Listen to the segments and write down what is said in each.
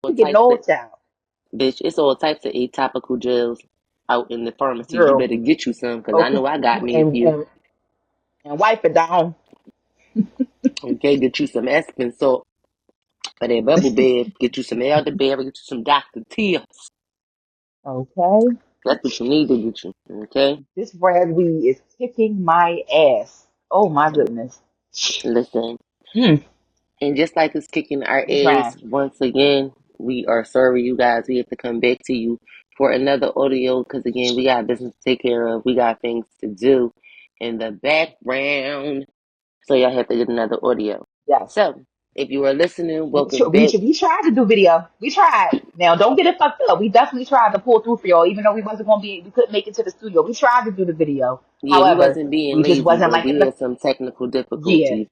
all Get types no of child. bitch. It's all types of atypical gels out in the pharmacy. You Girl. better get you some because I Okay. know I got me a And, few. and, and wipe it down. Okay, get you some Aspen salt for that bubble bath. Get you some elderberry. Get you some Dr. Tears. Okay. That's what you need to get you. Okay. This ragweed is kicking my ass. Oh my goodness. Listen. Mm, And just like it's kicking our it's ass right. once again, we are sorry, you guys. We have to come back to you for another audio because, again, we got business to take care of. We got things to do in the background. So, y'all have to get another audio. Yes. So, if you are listening, We, welcome we, back. we tried to do video. We tried. Now, don't get it fucked up. We definitely tried to pull through for y'all, even though we couldn't make it to the studio. We tried to do the video. Yeah, we However, wasn't being we just lazy, wasn't but liking we the had some technical yeah difficulties.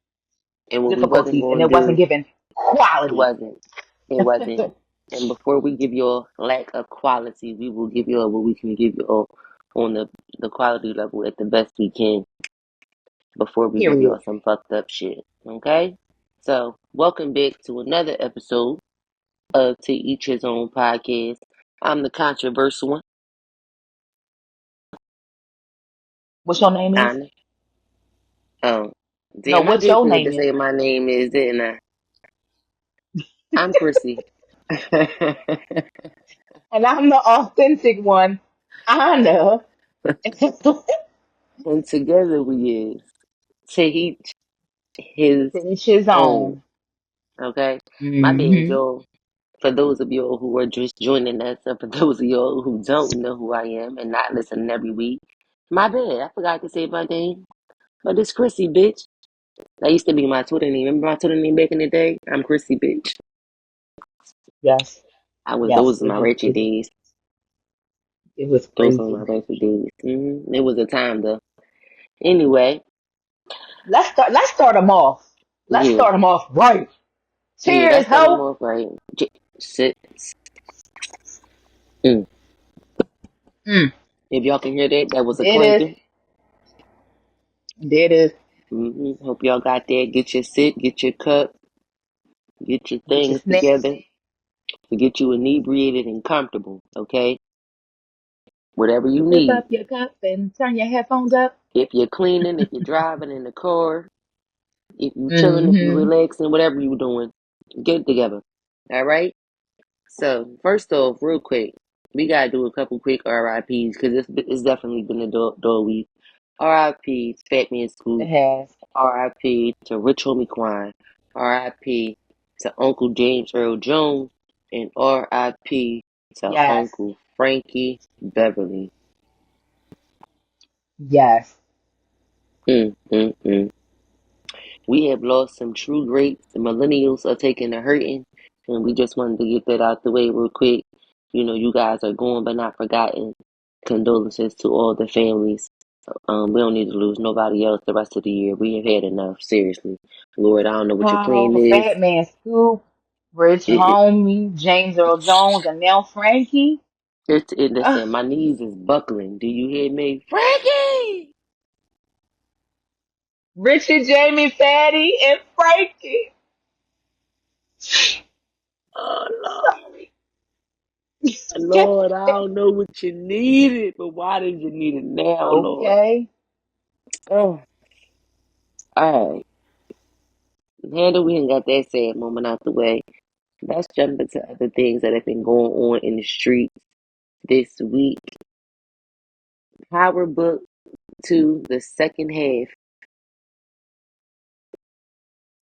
And what we wasn't difficulties, and going it to wasn't do, given it quality. wasn't. It wasn't. And before we give you a lack of quality, we will give you what we can give you on the quality level at the best we can before we give you Period. all some fucked up shit. Okay? So, welcome back to another episode of To Each His Own Podcast. I'm the controversial one, What's your name is? kinda. Um, No, damn, I what did your forget to name is? say my name is, didn't I? I'm Chrissy. And I'm the authentic one. Anna. To And together we is To Each His each his Own. own. Okay? My bad, Mm-hmm. y'all. For those of y'all who are just joining us, and for those of y'all who don't know who I am and not listening every week, my bad. I forgot to say my name. But it's Chrissy, bitch. That used to be my Twitter name. Remember my Twitter name back in the day? I'm Chrissy, bitch. Yes. Yes. Those are my wretched days. It was Those are my crazy. wretched days. It was a time, though. Anyway, Let's start them off. Let's yeah. start them off right. Yeah, Cheers, that's start them ho. off right. Sit. Mm. Mm. If y'all can hear that, that was a There it is. clinking. There it is. Hope y'all got that. Get your sit, get your cup, get your Get your things snacks. together to get you inebriated and comfortable, okay? Whatever you Whip need. up your cup and turn your headphones up. If you're cleaning, if you're driving in the car, if you're chilling, if you're Mm-hmm. relaxing, whatever you're doing, get it together. All right? So, first off, real quick, we got to do a couple quick RIPs because it's definitely been a dull week. RIP to It FatManScoop. has. RIP to Rich Homie Quan. RIP to Uncle James Earl Jones. And RIP to Yes. Uncle Frankie Beverly. Yes. Mm, mm, mm. We have lost some true greats. The millennials are taking a hurting. And we just wanted to get that out the way real quick. You know, you guys are going but not forgotten. Condolences to all the families. We don't need to lose nobody else the rest of the year. We have had enough, seriously. Lord, I don't know what your plan Oh, is. Fat Man Scoop, Rich It, Homie, James Earl Jones, and now Frankie. Uh, listen, my knees is buckling. Do you hear me? Frankie! Richard, Jamie, Fatty, and Frankie. Oh, Sorry. Lord, I don't know what you needed, but why did you need it now, Lord? Okay. Oh, all right. Now that we ain't got that sad moment out the way, let's jump into other things that have been going on in the streets this week. Power Book 2, the second half,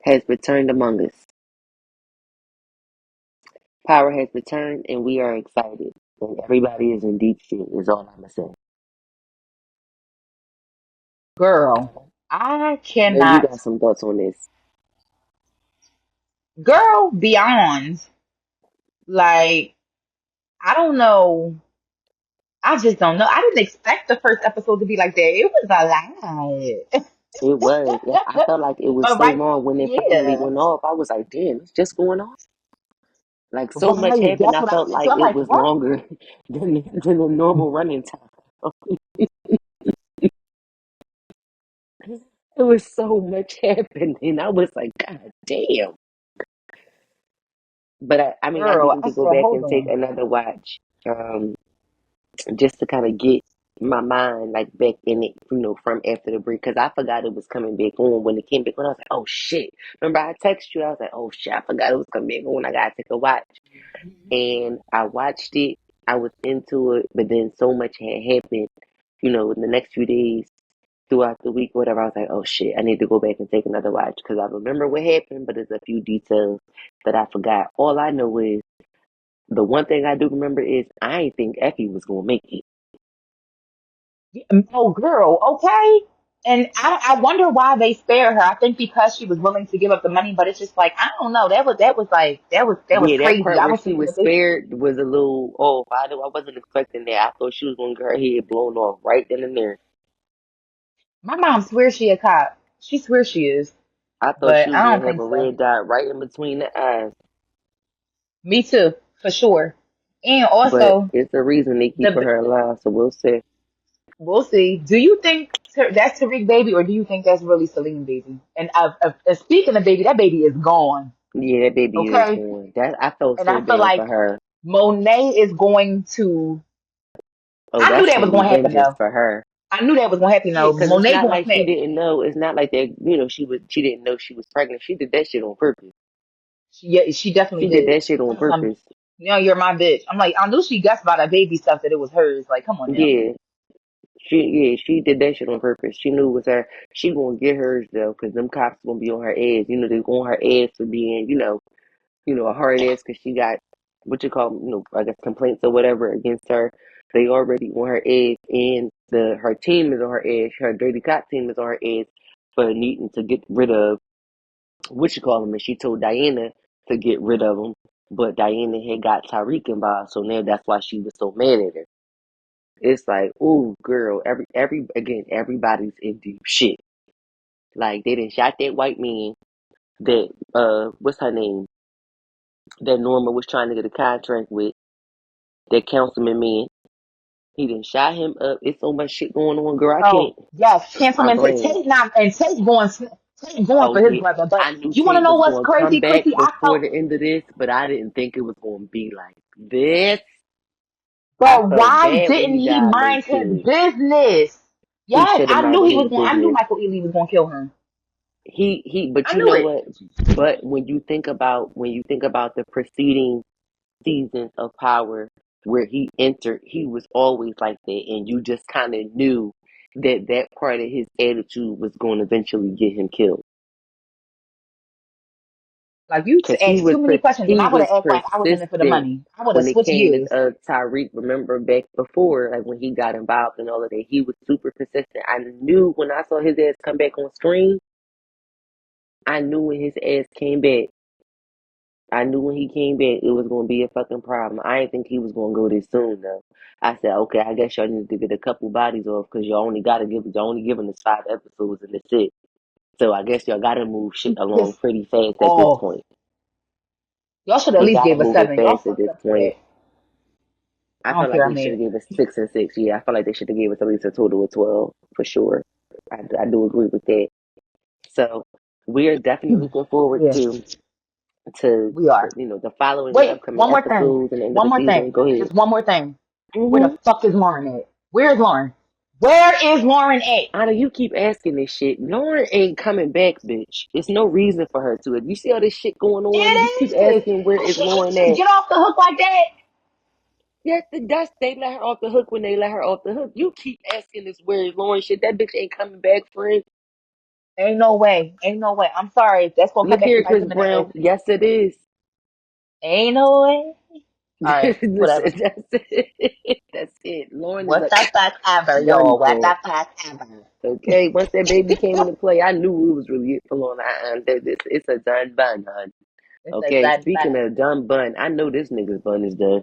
has returned among us. Power has returned, and we are excited. And everybody is in deep shit, is all I'm going to say. Girl, I Now, you cannot. got some thoughts on this. Girl, beyond. Like, I don't know. I just don't know. I didn't expect the first episode to be like that. It was a lot. It was. Yeah, I felt like it was But so right, long when it finally yeah. went off. I was like, damn, it's just going on. Like, so much Right. happened, That's I what I felt said too. like I'm it like, was what? longer than the normal running time. It was so much happening. I was like, God damn. But I mean, I do Girl, need I to go said, back hold and take on. another watch, just to kind of get my mind like back in it, from after the break, because I forgot it was coming back on. When it came back on, I was like, oh shit. Remember I texted you? I was like, oh shit, I forgot it was coming back on. I gotta take a watch, and I watched it. I was into it, but then so much had happened, in the next few days throughout the week, whatever. I was like, oh shit, I need to go back and take another watch because I remember what happened, but there's a few details that I forgot. All I know is the one thing I do remember is I ain't think Effie was gonna make it. Oh, girl, okay. And I wonder why they spared her. I think because she was willing to give up the money, but it's just like I don't know. That was Yeah, that crazy. part I where was she thinking was that they spared was a little off. I wasn't expecting that. I thought she was gonna get her head blown off right then and there. my mom swears she a cop. She swears she is, I thought she but was I don't gonna have think a so. red dot right in between the eyes. Me too, for sure. And But also it's the reason they keep the her alive, so we'll see. we'll see. Do you think that's Tariq baby, or do you think that's really Celine baby? And speaking of baby, that baby is gone. Yeah, that baby is Okay, going. That I felt and so I feel bad for like her. Monet is going to. Oh, I knew that's that gonna was be going to happen vengeance though. for her. I knew that was going to happen Yeah, though. because it's Monet not going to like she snap. didn't know. It's not like that. She didn't know she was pregnant. She did that shit on purpose. Yeah, she definitely She did did. that shit on That's some, purpose. you're my bitch. I'm like, I knew she guessed about that baby stuff that it was hers. Like, come on now. Yeah, she did that shit on purpose. She knew it was her. She gonna get hers though, because them cops gonna be on her ass. They on her ass for being, a hard ass because she got what you call, I guess complaints or whatever against her. They already on her ass, and her team is on her ass. Her dirty cop team is on her ass for needing to get rid of what you call him. And she told Diana to get rid of him, but Diana had got Tyreek involved, so now that's why she was so mad at her. It's like, oh girl, everybody's in deep shit. Like they done shot that white man that what's her name? That Norma was trying to get a contract with, that councilman man. He done shot him up. It's so much shit going on, girl. I Oh can't. yes, My Councilman brain. Tate not and Tate going Oh for his yeah, brother. But I knew you want to Tate know was what's going to come crazy, back Chrissy? I before felt, the end of this, but I didn't think it was going to be like this. I but felt why bad when didn't he he died low mind his key. business? He Yes, should have I knew minded he was his going. I knew business. Michael Ealy was going to kill him. But I you knew know it. what? But when you think about the preceding seasons of Power where he entered, he was always like that, and you just kind of knew that part of his attitude was going to eventually get him killed Like you because asked too many questions, and he I would have was acted like I was in it for the persistent money. I would have when it switched came to gears. Tyreek. Remember back before, like when he got involved and all of that, he was super persistent. I knew when I saw his ass come back on screen. I knew when his ass came back. I knew when he came back it was gonna be a fucking problem. I didn't think he was gonna go this soon though. I said, okay, I guess y'all need to get a couple bodies off because y'all only giving us 5 episodes and that's it. So I guess y'all gotta move shit He along pissed pretty fast at this off. point. Y'all should at They least gotta gave us move it 7. Y'all fast at fucked this up for point. that. I I felt don't like care. they I'm should have mad. gave us 6 and 6. Yeah, I felt like they should have gave us at least a total of 12 for sure. I do agree with that. So we are definitely looking forward Yeah, to we are. the following the Wait, upcoming one more thing. episodes and the end of One the more season. thing. Go ahead. Just one more thing. Where the Mm-hmm. fuck is Lauren at? Where is Lauren? Where is Lauren at? Anna, you keep asking this shit. Lauren ain't coming back, bitch. There's no reason for her to. If you see all this shit going on, you keep It is. asking where But is she can't Lauren just at. get off the hook like that. Yes, they let her off the hook when they let her off the hook. You keep asking this where is Lauren shit. That bitch ain't coming back, friend. Ain't no way. Ain't no way. I'm sorry. That's gonna come Look back to here, bite Chris them in the Brown. ass. Yes, it is. Ain't no way. All right. Listen, Whatever. that's it. That's it. Lauren is What a the fuck ever, one y'all. What thought. the fuck ever. Okay, once that baby came into play, I knew it was really it for Lauren. It's a done bun, hun. It's a Okay, bad speaking bad. of done bun, I know this nigga's bun is done.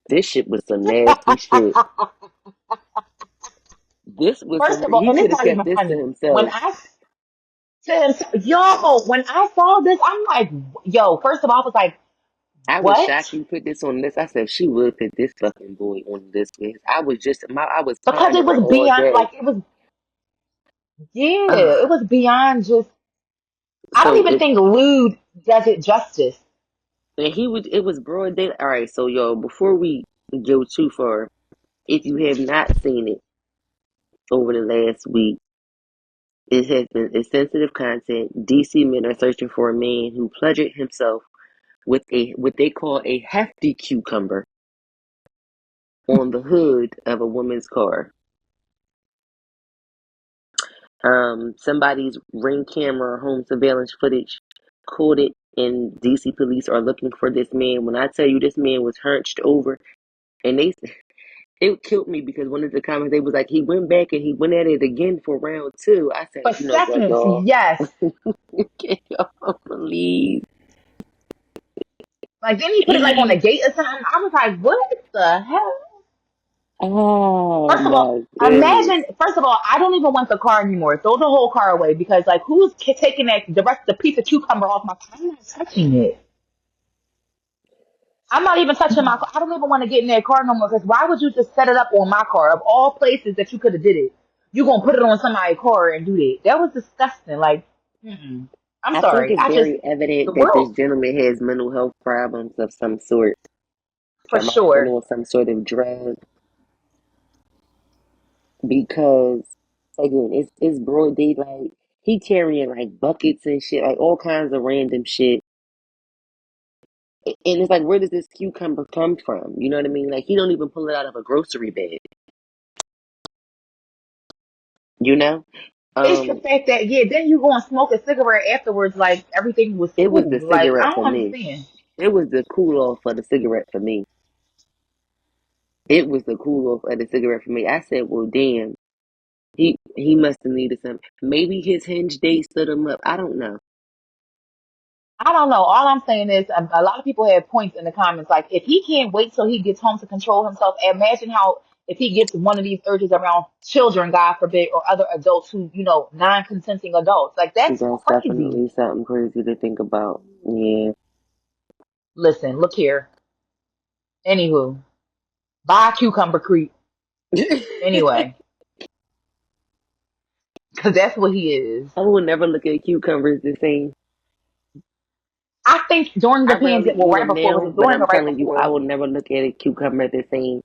This shit was some nasty shit. This was First some. of all, He and could it's have not kept even this to funny. When himself. I said, yo, when I saw this, I'm like, yo, first of all, I was like, I was what? shocked he put this on this. I said she would put this fucking boy on this list. I was Because it timing her was all beyond, day. like, it was, yeah, it Ugh. was beyond just, I don't So even think lewd does it justice. And it was broad daylight. All right, so yo, before we go too far, if you have not seen it over the last week, it has been a sensitive content. DC men are searching for a man who pleasured himself with a what they call a hefty cucumber on the hood of a woman's car. Somebody's ring camera or home surveillance footage caught it, and DC police are looking for this man. When I tell you this man was hunched over, and it killed me because one of the comments they was like he went back and he went at it again for round two. I said, For you know what, seconds, y'all, yes. can y'all believe? Like, didn't he put it like on a gate or something? I was like, what the hell? Oh First of all, my goodness! imagine. First of all, I don't even want the car anymore. Throw the whole car away because, like, who's taking the piece of cucumber off my car? I'm not touching it. I'm not even touching my car. I don't even want to get in that car no more because why would you just set it up on my car? Of all places that you could have did it, you gonna put it on somebody's car and do that? That was disgusting. Like, mm-mm. I'm I think sorry. it's very The evident that this world gentleman has mental health problems of some sort, for or might have been sure. on some sort of drug because again, it's broad daylight. He carrying like buckets and shit, like all kinds of random shit. And it's like, where does this cucumber come from? You know what I mean? Like, he don't even pull it out of a grocery bag. You know, It's the um, fact that yeah, then you go and smoke a cigarette afterwards, like everything was it was cool. the Like I cigarette don't for me. understand. It was the cool off for the cigarette for me. It was the cool off of the cigarette for me. I said, well, damn, he must have needed something. Maybe his hinge date stood him up. I don't know. I don't know. All I'm saying is a lot of people have points in the comments. Like if he can't wait till he gets home to control himself, imagine how if he gets one of these urges around children, God forbid, or other adults who non-consenting adults. Like that's That's crazy. definitely something crazy to think about. Yeah. Listen, look here. Anywho, buy cucumber creep. Anyway, because that's what he is. I will never look at cucumbers the same. I think during I the rarely pandemic, well, eat right them before was now, it but during I'm or right telling you, I before? will never look at a cucumber the same.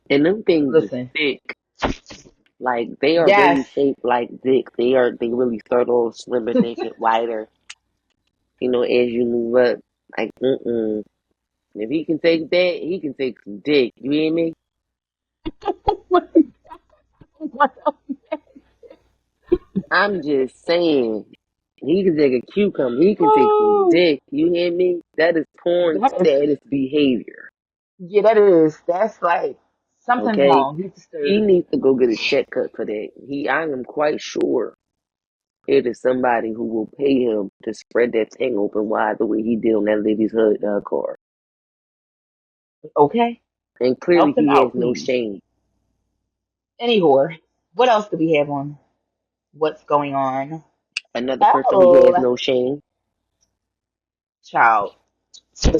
And them things is Listen, thick. Like they are really yes. shaped like dick. They really start off slim and they get wider. As you move up. Like If he can take that, he can take some dick. You hear me? I'm just saying. He can take a cucumber. He can take some Oh, dick. You hear me? That is porn that is, status behavior. yeah, that is. That's like something's Okay? wrong. He's He disturbed. needs to go get a checkup for that. I am quite sure it is somebody who will pay him to spread that thing open wide the way he did on that lady's hood car. Okay, And clearly help them he has out, no please. shame. Anywho, what else do we have on? What's going on? Another person who has Oh, no shame. child, So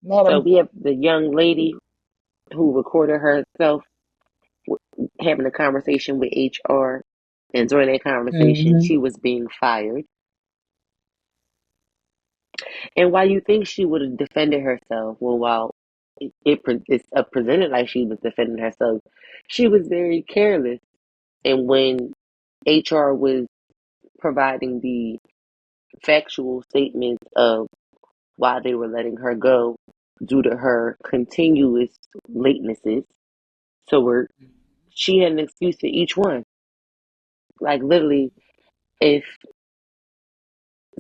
madam. we have the young lady who recorded herself having a conversation with HR. And during that conversation, Hmm. she was being fired. And while you think she would have defended herself, well, while it's presented like she was defending herself, she was very careless. And when HR was providing the factual statements of why they were letting her go due to her continuous latenesses to work, she had an excuse for each one. Like literally, if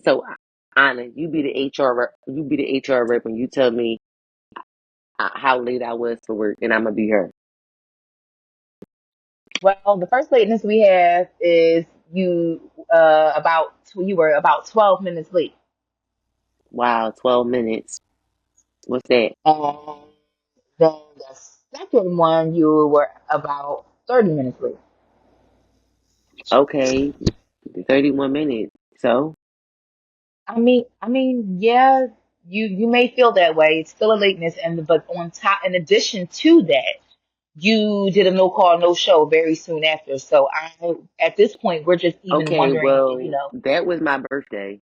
so, Anna, you be the HR rep, you be the HR rep, and you tell me how late I was for work, and I'm gonna be her. Well, the first lateness we have is you were about 12 minutes late. Wow, 12 minutes. What's that? And then the second one, you were about 30 minutes late. Okay, 31 minutes. So, Yeah, you may feel that way. It's still a lateness, and but on top, in addition to that, you did a no call, no show very soon after. So at this point, we're just even Okay, wondering if, well, that was my birthday.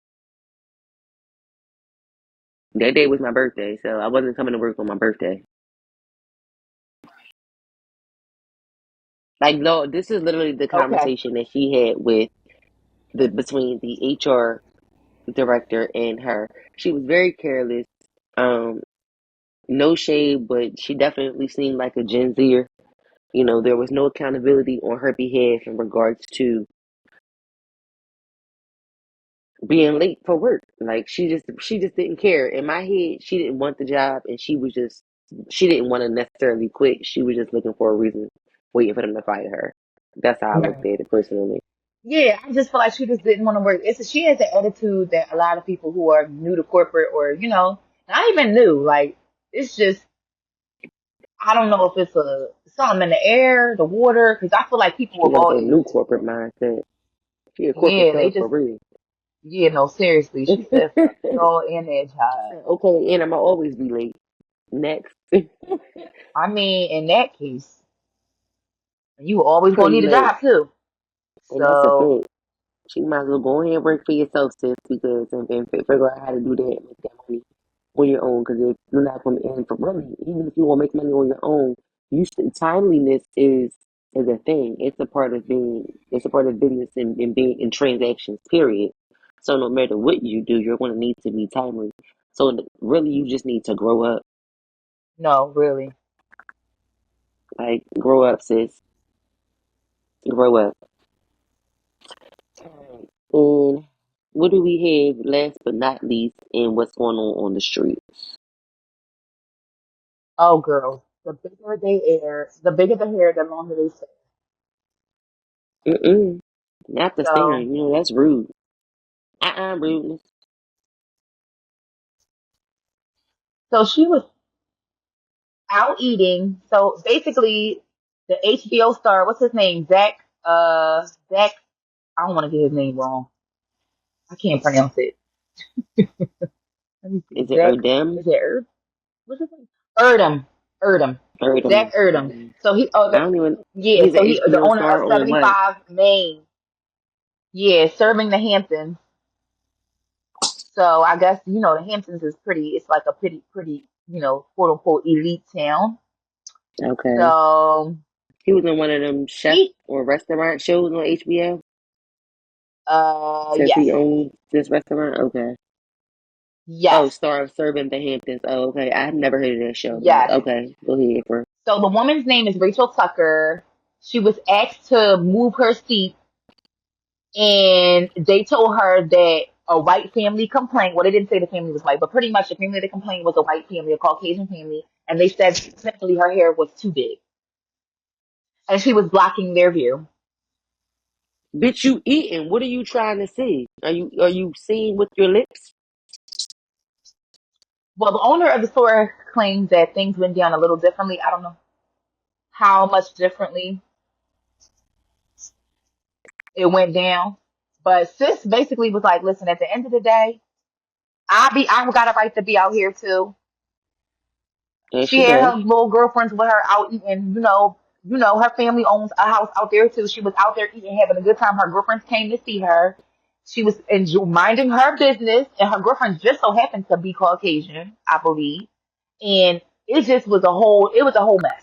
That day was my birthday, so I wasn't coming to work on my birthday. Like, no, this is literally the okay. conversation that she had with the between the HR director and her. She was very careless. Um, no shade, but she definitely seemed like a Gen Zer. There was no accountability on her behalf in regards to being late for work. Like she just didn't care. In my head, she didn't want the job, and she didn't want to necessarily quit. She was just looking for a reason, waiting for them to fire her. That's how I looked Right. at it personally. Yeah, I just feel like she just didn't want to work. She has the attitude that a lot of people who are new to corporate or, not even new, like, it's just, I don't know if it's something in the air, the water, because I feel like people She of has all a new ages, corporate mindset. She a corporate yeah, they thug for just, real. yeah, no, seriously. She said, fuck y'all and their job. Okay, and I'ma always be late. Next, I mean, in that case, you always gonna pretty need a much, job too. and that's a So, fact. She might as well go ahead and work for yourself, sis, because and figure out how to do that and make that money on your own. Because if you're not going to earn for money, even if you want to make money on your own, timeliness is a thing. It's a part of business and being in transactions. Period. So no matter what you do, you're going to need to be timely. So really, you just need to grow up. no, really. Like grow up, sis. Grow up. And what do we have last but not least, and what's going on the street? Oh, girls, the bigger the hair, the longer they stay. Mm-mm. Not the So, staring. That's rude. Rudeness. so she was out eating. So basically, the HBO star, what's his name? Zach. I don't want to get his name wrong. I can't pronounce it. Let me see. Is it Zach. Erdem? Is it Erd? What's his name? Erdem. Erdem. Zach Erdem. Erdem. Mm. So I don't even. yeah. He's an So he, the HBO owner star of on what? 75 Main. Yeah, serving the Hamptons. So I guess the Hamptons is pretty. It's like a pretty quote unquote elite town. Okay. So He was in one of them chef he or restaurant shows on HBO. Says yes, he owns this restaurant. Okay. Oh, yes, star of Serving the Hamptons. Oh, okay. I've never heard of that show. yes. Okay. Go ahead, bro. So the woman's name is Rachel Tucker. She was asked to move her seat, and they told her that a white family complained. Well, they didn't say the family was white, but pretty much the family that complained was a white family, a Caucasian family, and they said simply her hair was too big, and she was blocking their view. Bitch, you eating. What are you trying to see? Are you seeing with your lips? Well, the owner of the store claims that things went down a little differently. I don't know how much differently it went down, but sis basically was like, "Listen, at the end of the day, I got a right to be out here too." And She she had does. her little girlfriends with her out eating. Her family owns a house out there too. She was out there eating, having a good time. Her girlfriends came to see her. She was minding her business, and her girlfriend just so happened to be Caucasian, I believe. And it was a whole mess.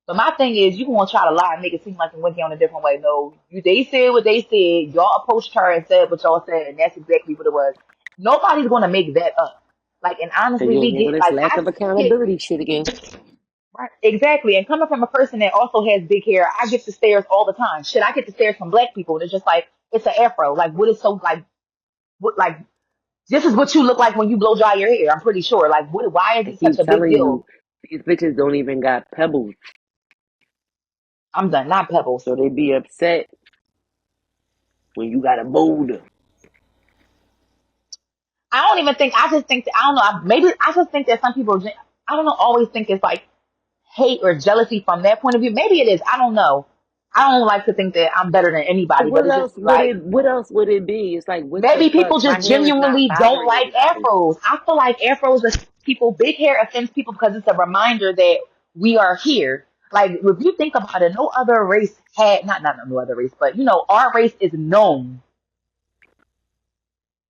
But my thing is, you gonna try to lie and make it seem like it went down a different way. No, they said what they said. Y'all approached her and said what y'all said, and that's exactly what it was. Nobody's gonna make that up. Like, and honestly, Again, we here go get this like lack I of get accountability shit again. right exactly. And coming from a person that also has big hair, I get the stares all the time. Shit, I get the stares from black people. It's just like it's an afro. Like, what is so like? What like? This is what you look like when you blow dry your hair. I'm pretty sure. Like, what? Why is I it such keep a big telling you, deal? these bitches don't even got pebbles. I'm done. Not pebbles. So they be upset when you got a boulder. I don't even think. I just think that, I don't know. Maybe I just think that some people, I don't know, always think it's like hate or jealousy from that point of view. Maybe it is. I don't know. I don't like to think that I'm better than anybody, but What it's just else be would like it be? It's like what the maybe fuck? people My just hair is not genuinely don't bothering like anybody. afros. I feel like afros are people. Big hair offends people because it's a reminder that we are here. Like if you think about it, no other race had not no other race, but our race is known.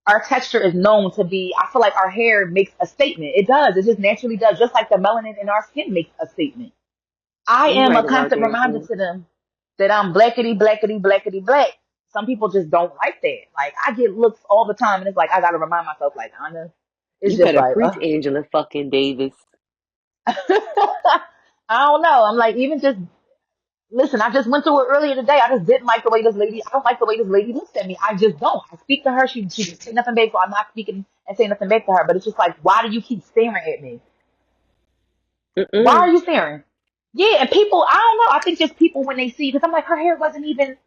Our texture is known to be. I feel like our hair makes a statement. It does. It just naturally does. Just like the melanin in our skin makes a statement. I You am a right about constant that reminder too. to them that I'm blackety, blackety, blackety, black. Some people just don't like that. Like, I get looks all the time, and it's like, I gotta remind myself, like, Anna, it's You just better like, preach, Angela fucking Davis. I don't know. I'm like, even just, listen, I just went through it earlier today. I just didn't like the way this lady, I don't like the way this lady looks at me. I just don't. I speak to her. She didn't say nothing back, so I'm not speaking and saying nothing back to her. But it's just like, why do you keep staring at me? Why Mm-mm. are you staring? Yeah, and people, I don't know. I think just people when they see, because I'm like, her hair wasn't even.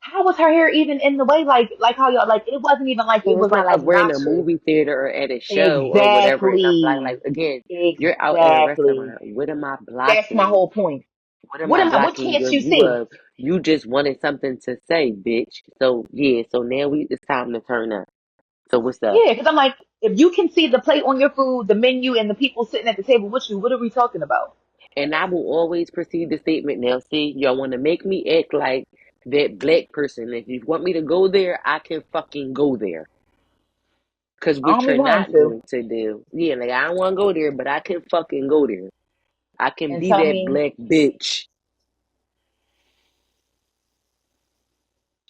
How was her hair even in the way? Like how y'all like? It wasn't even like it So was it's not like we're in a obnoxious. movie theater or at a show or whatever, and I'm black. Like Exactly. again, you're out at a Exactly. restaurant. What am I That's my blocking? whole point. What am What I am I? What blocking can't your you view see? of? You just wanted something to say, bitch. So yeah, so now it's time to turn up. So what's up? Yeah, because I'm like, if you can see the plate on your food, the menu, and the people sitting at the table with you, what are we talking about? And I will always proceed the statement now. See, y'all want to make me act like that black person. If you want me to go there, I can fucking go there. Cause I what don't be you're wanting not to. going to do, yeah, like I don't want to go there, but I can fucking go there. I can And be tell that me, black bitch.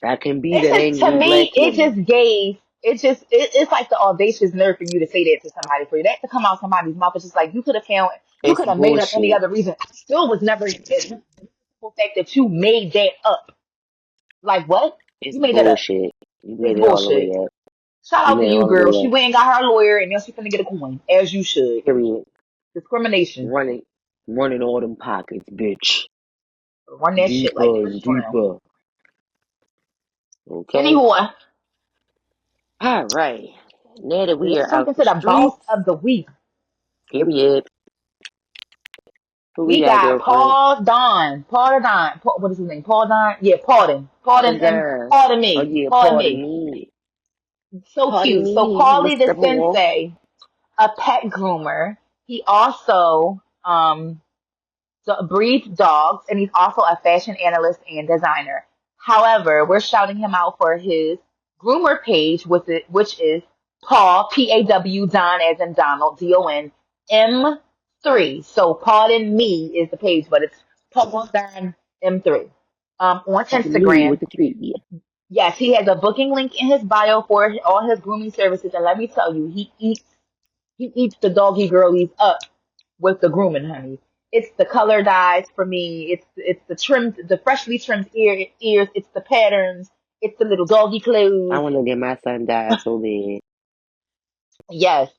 I can be it's that just to angry black me, it woman. just gave. It's like the audacious nerve for you to say that to somebody, for that to come out somebody's mouth. It's just like you It's could have made up any bullshit. other reason. I still was never the fact that you made that up. Like what? It's You made that up. bullshit. You It's made it all the way bullshit. up. Shout You out to made it you, all the girl. way She up. went and got her lawyer, and now she's gonna get a coin, as you should. Period. Discrimination. Running, running all them pockets, bitch. Run that shit like Deeper Chris and Brown. deeper. Okay. Anywho, All right. Now that we let's are jump out the into the boss streets, of the week. period. Who we We got, got girlfriend? Paul Don. Paul Don. What is his name? Paul Don? Yeah, Pardon. Pardon Pardon and God. Pardon Oh me. yeah, Pardon pardon me. me. So Pardon cute. So me, Paulie the Mr. Ball. Sensei, a pet groomer. He also breeds dogs, and he's also a fashion analyst and designer. However, we're shouting him out for his groomer page, which is Paul Paw Don as in Donald Don M3. So Pardon Me is the page, but it's Paul Don M3. On Pardon me with Instagram, the three. yes, he has a booking link in his bio for all his grooming services, and let me tell you, he eats the doggy girlies up with the grooming, honey. It's the color dyes for me. It's the trimmed, the freshly trimmed ears. It's the patterns. It's the little doggy I clothes. want to get my son died so bad. Yes,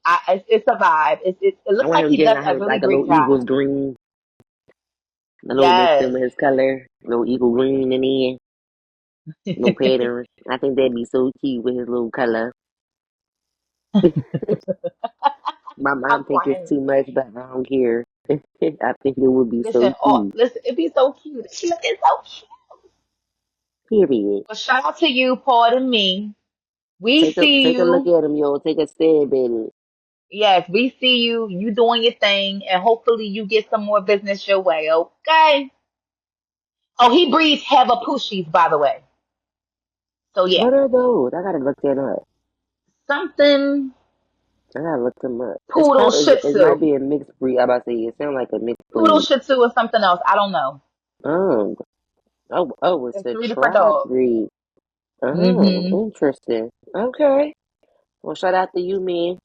it's a vibe. It I looks want like him he getting does out a his really like a great little job. Eagles green, a little mixing Yes, with his color, little eagle green in the end, no patterns. I think that'd be so cute with his little color. My I'm mom think it's crying. too much, but I don't care. I think it would be Listen, so cute. listen, it'd be so cute. It's so cute. Period. But shout out to you, Pardon Me. We see Take a look you. at him, yo. Take a stab at it. Yes, we see you. You doing your thing, and hopefully you get some more business your way. Okay. Oh, he breeds Havapushis, by the way. So yeah, What are those? I gotta look that up. something I gotta look them up. It's poodle probably Shih it might Tzu, be a mixed breed. I about to say it sounds like a mixed poodle breed. Shih Tzu, or something else. I don't know. Um. Oh, it's There's a three different tribe dogs. breed. Oh, Mm-hmm. interesting. Okay. Well, shout out to you, man.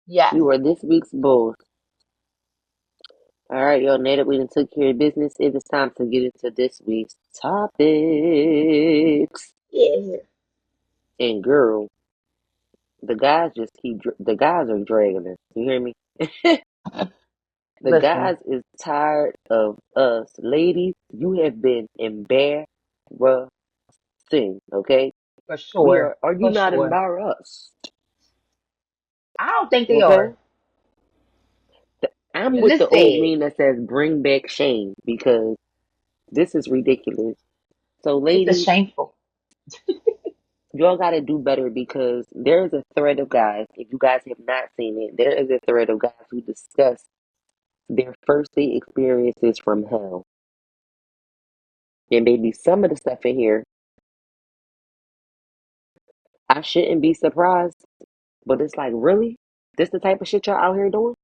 Yes. You are this week's boss. All right, yo. Now that we done took care of business, it is time to get into this week's topics. Yeah. And girl, the guys just the guys are dragging us. You hear me? The Listen, guys is tired of us. Ladies, you have been embarrassing, okay? for sure. Are you For not sure. embarrassed? I don't think they Okay? are. I'm And with this the old sad. meme that says bring back shame because this is ridiculous. So This is ladies, shameful. y'all gotta do better because there is a thread of guys, if you guys have not seen it, there is a thread of guys who discuss Their first date experiences from hell. And baby, some of the stuff in here, I shouldn't be surprised, but it's like, really? This the type of shit y'all out here doing?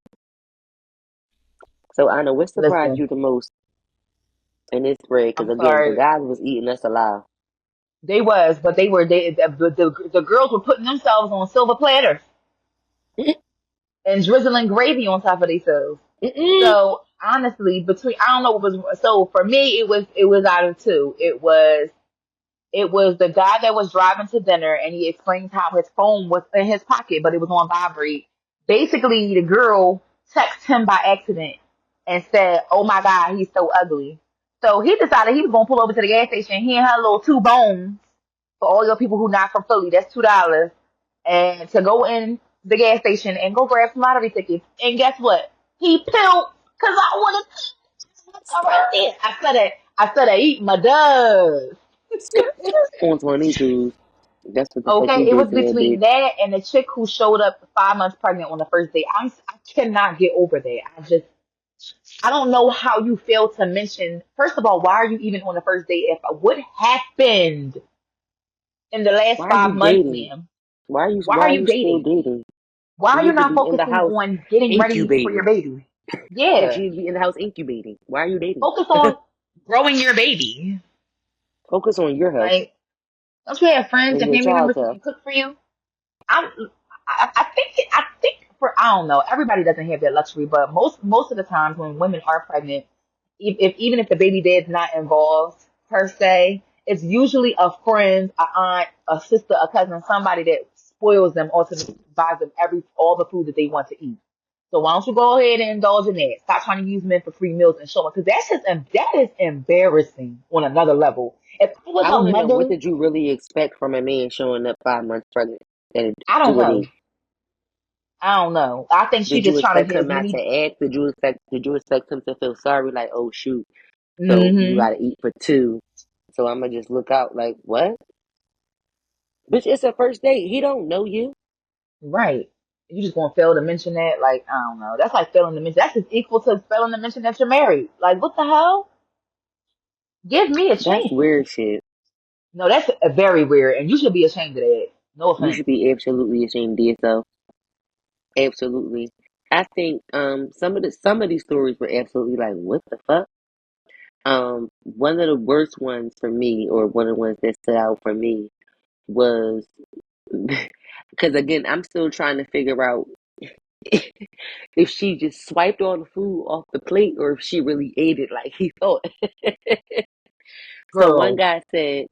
So I know what surprised Listen, you the most in this spread, because I'm again, the sorry. guys was eating us alive. They was, but the girls were putting themselves on silver platters and drizzling gravy on top of themselves. Mm-mm. So honestly, between I don't know what was so for me it was out of two. It was the guy that was driving to dinner, and he explained how his phone was in his pocket, but it was on vibrate. Basically, the girl texted him by accident and said, "Oh my God, he's so ugly." So he decided he was gonna pull over to the gas station. He and her little two bones for all your people who not from Philly. That's $2, and to go in the gas station and go grab some lottery tickets. And guess what? He pilled because I wanted to right there. I said I eat my dust. Skirt, skirt. On 22s. That's what the fuck Okay, you it did was to that between bitch. that and the chick who showed up 5 months pregnant on the first date. I cannot get over that. I don't know how you fail to mention. First of all, why are you even on the first date? If what happened in the last Why are you 5 months, dating? ma'am? Why Why are are you you still dating? dating? Why She are you needs to not be in the focusing house on getting ready for your incubating. baby? Yeah, she Yeah, needs to be in the house incubating. Why are you dating? focus on growing your baby. Focus on your health Like, don't you have friends and and your family child's members who health. can cook for you? I'm, I think for I don't know. Everybody doesn't have that luxury, but most of the times when women are pregnant, even if the baby dad's not involved per se, it's usually a friend, a aunt, a sister, a cousin, somebody that spoils them or to buys them all the food that they want to eat. So why don't you go ahead and indulge in that? Stop trying to use men for free meals and show them because that is embarrassing on another level. If I was I her want to know, what mother, did you really expect from a man showing up 5 months pregnant and I don't to a know. date? I don't know. I think she Did you just trying to expect get as him not to many. act? Did you expect him to feel sorry, like, oh shoot, so you Hmm. gotta eat for two, so I'm gonna just look out, like, what? Bitch, it's a first date. He don't know you. Right. You just gonna fail to mention that? Like, I don't know. That's like failing to mention. That's just equal to failing to mention that you're married. Like, what the hell? Give me a That's chance. weird shit. No, that's a very weird, and you should be ashamed of that. No You offense. should be absolutely ashamed of yourself. Absolutely. I think some of these stories were absolutely like, what the fuck? One of the worst ones for me, or one of the ones that stood out for me, was because again, I'm still trying to figure out if she just swiped all the food off the plate or if she really ate it like he thought. So one Girl, guy said,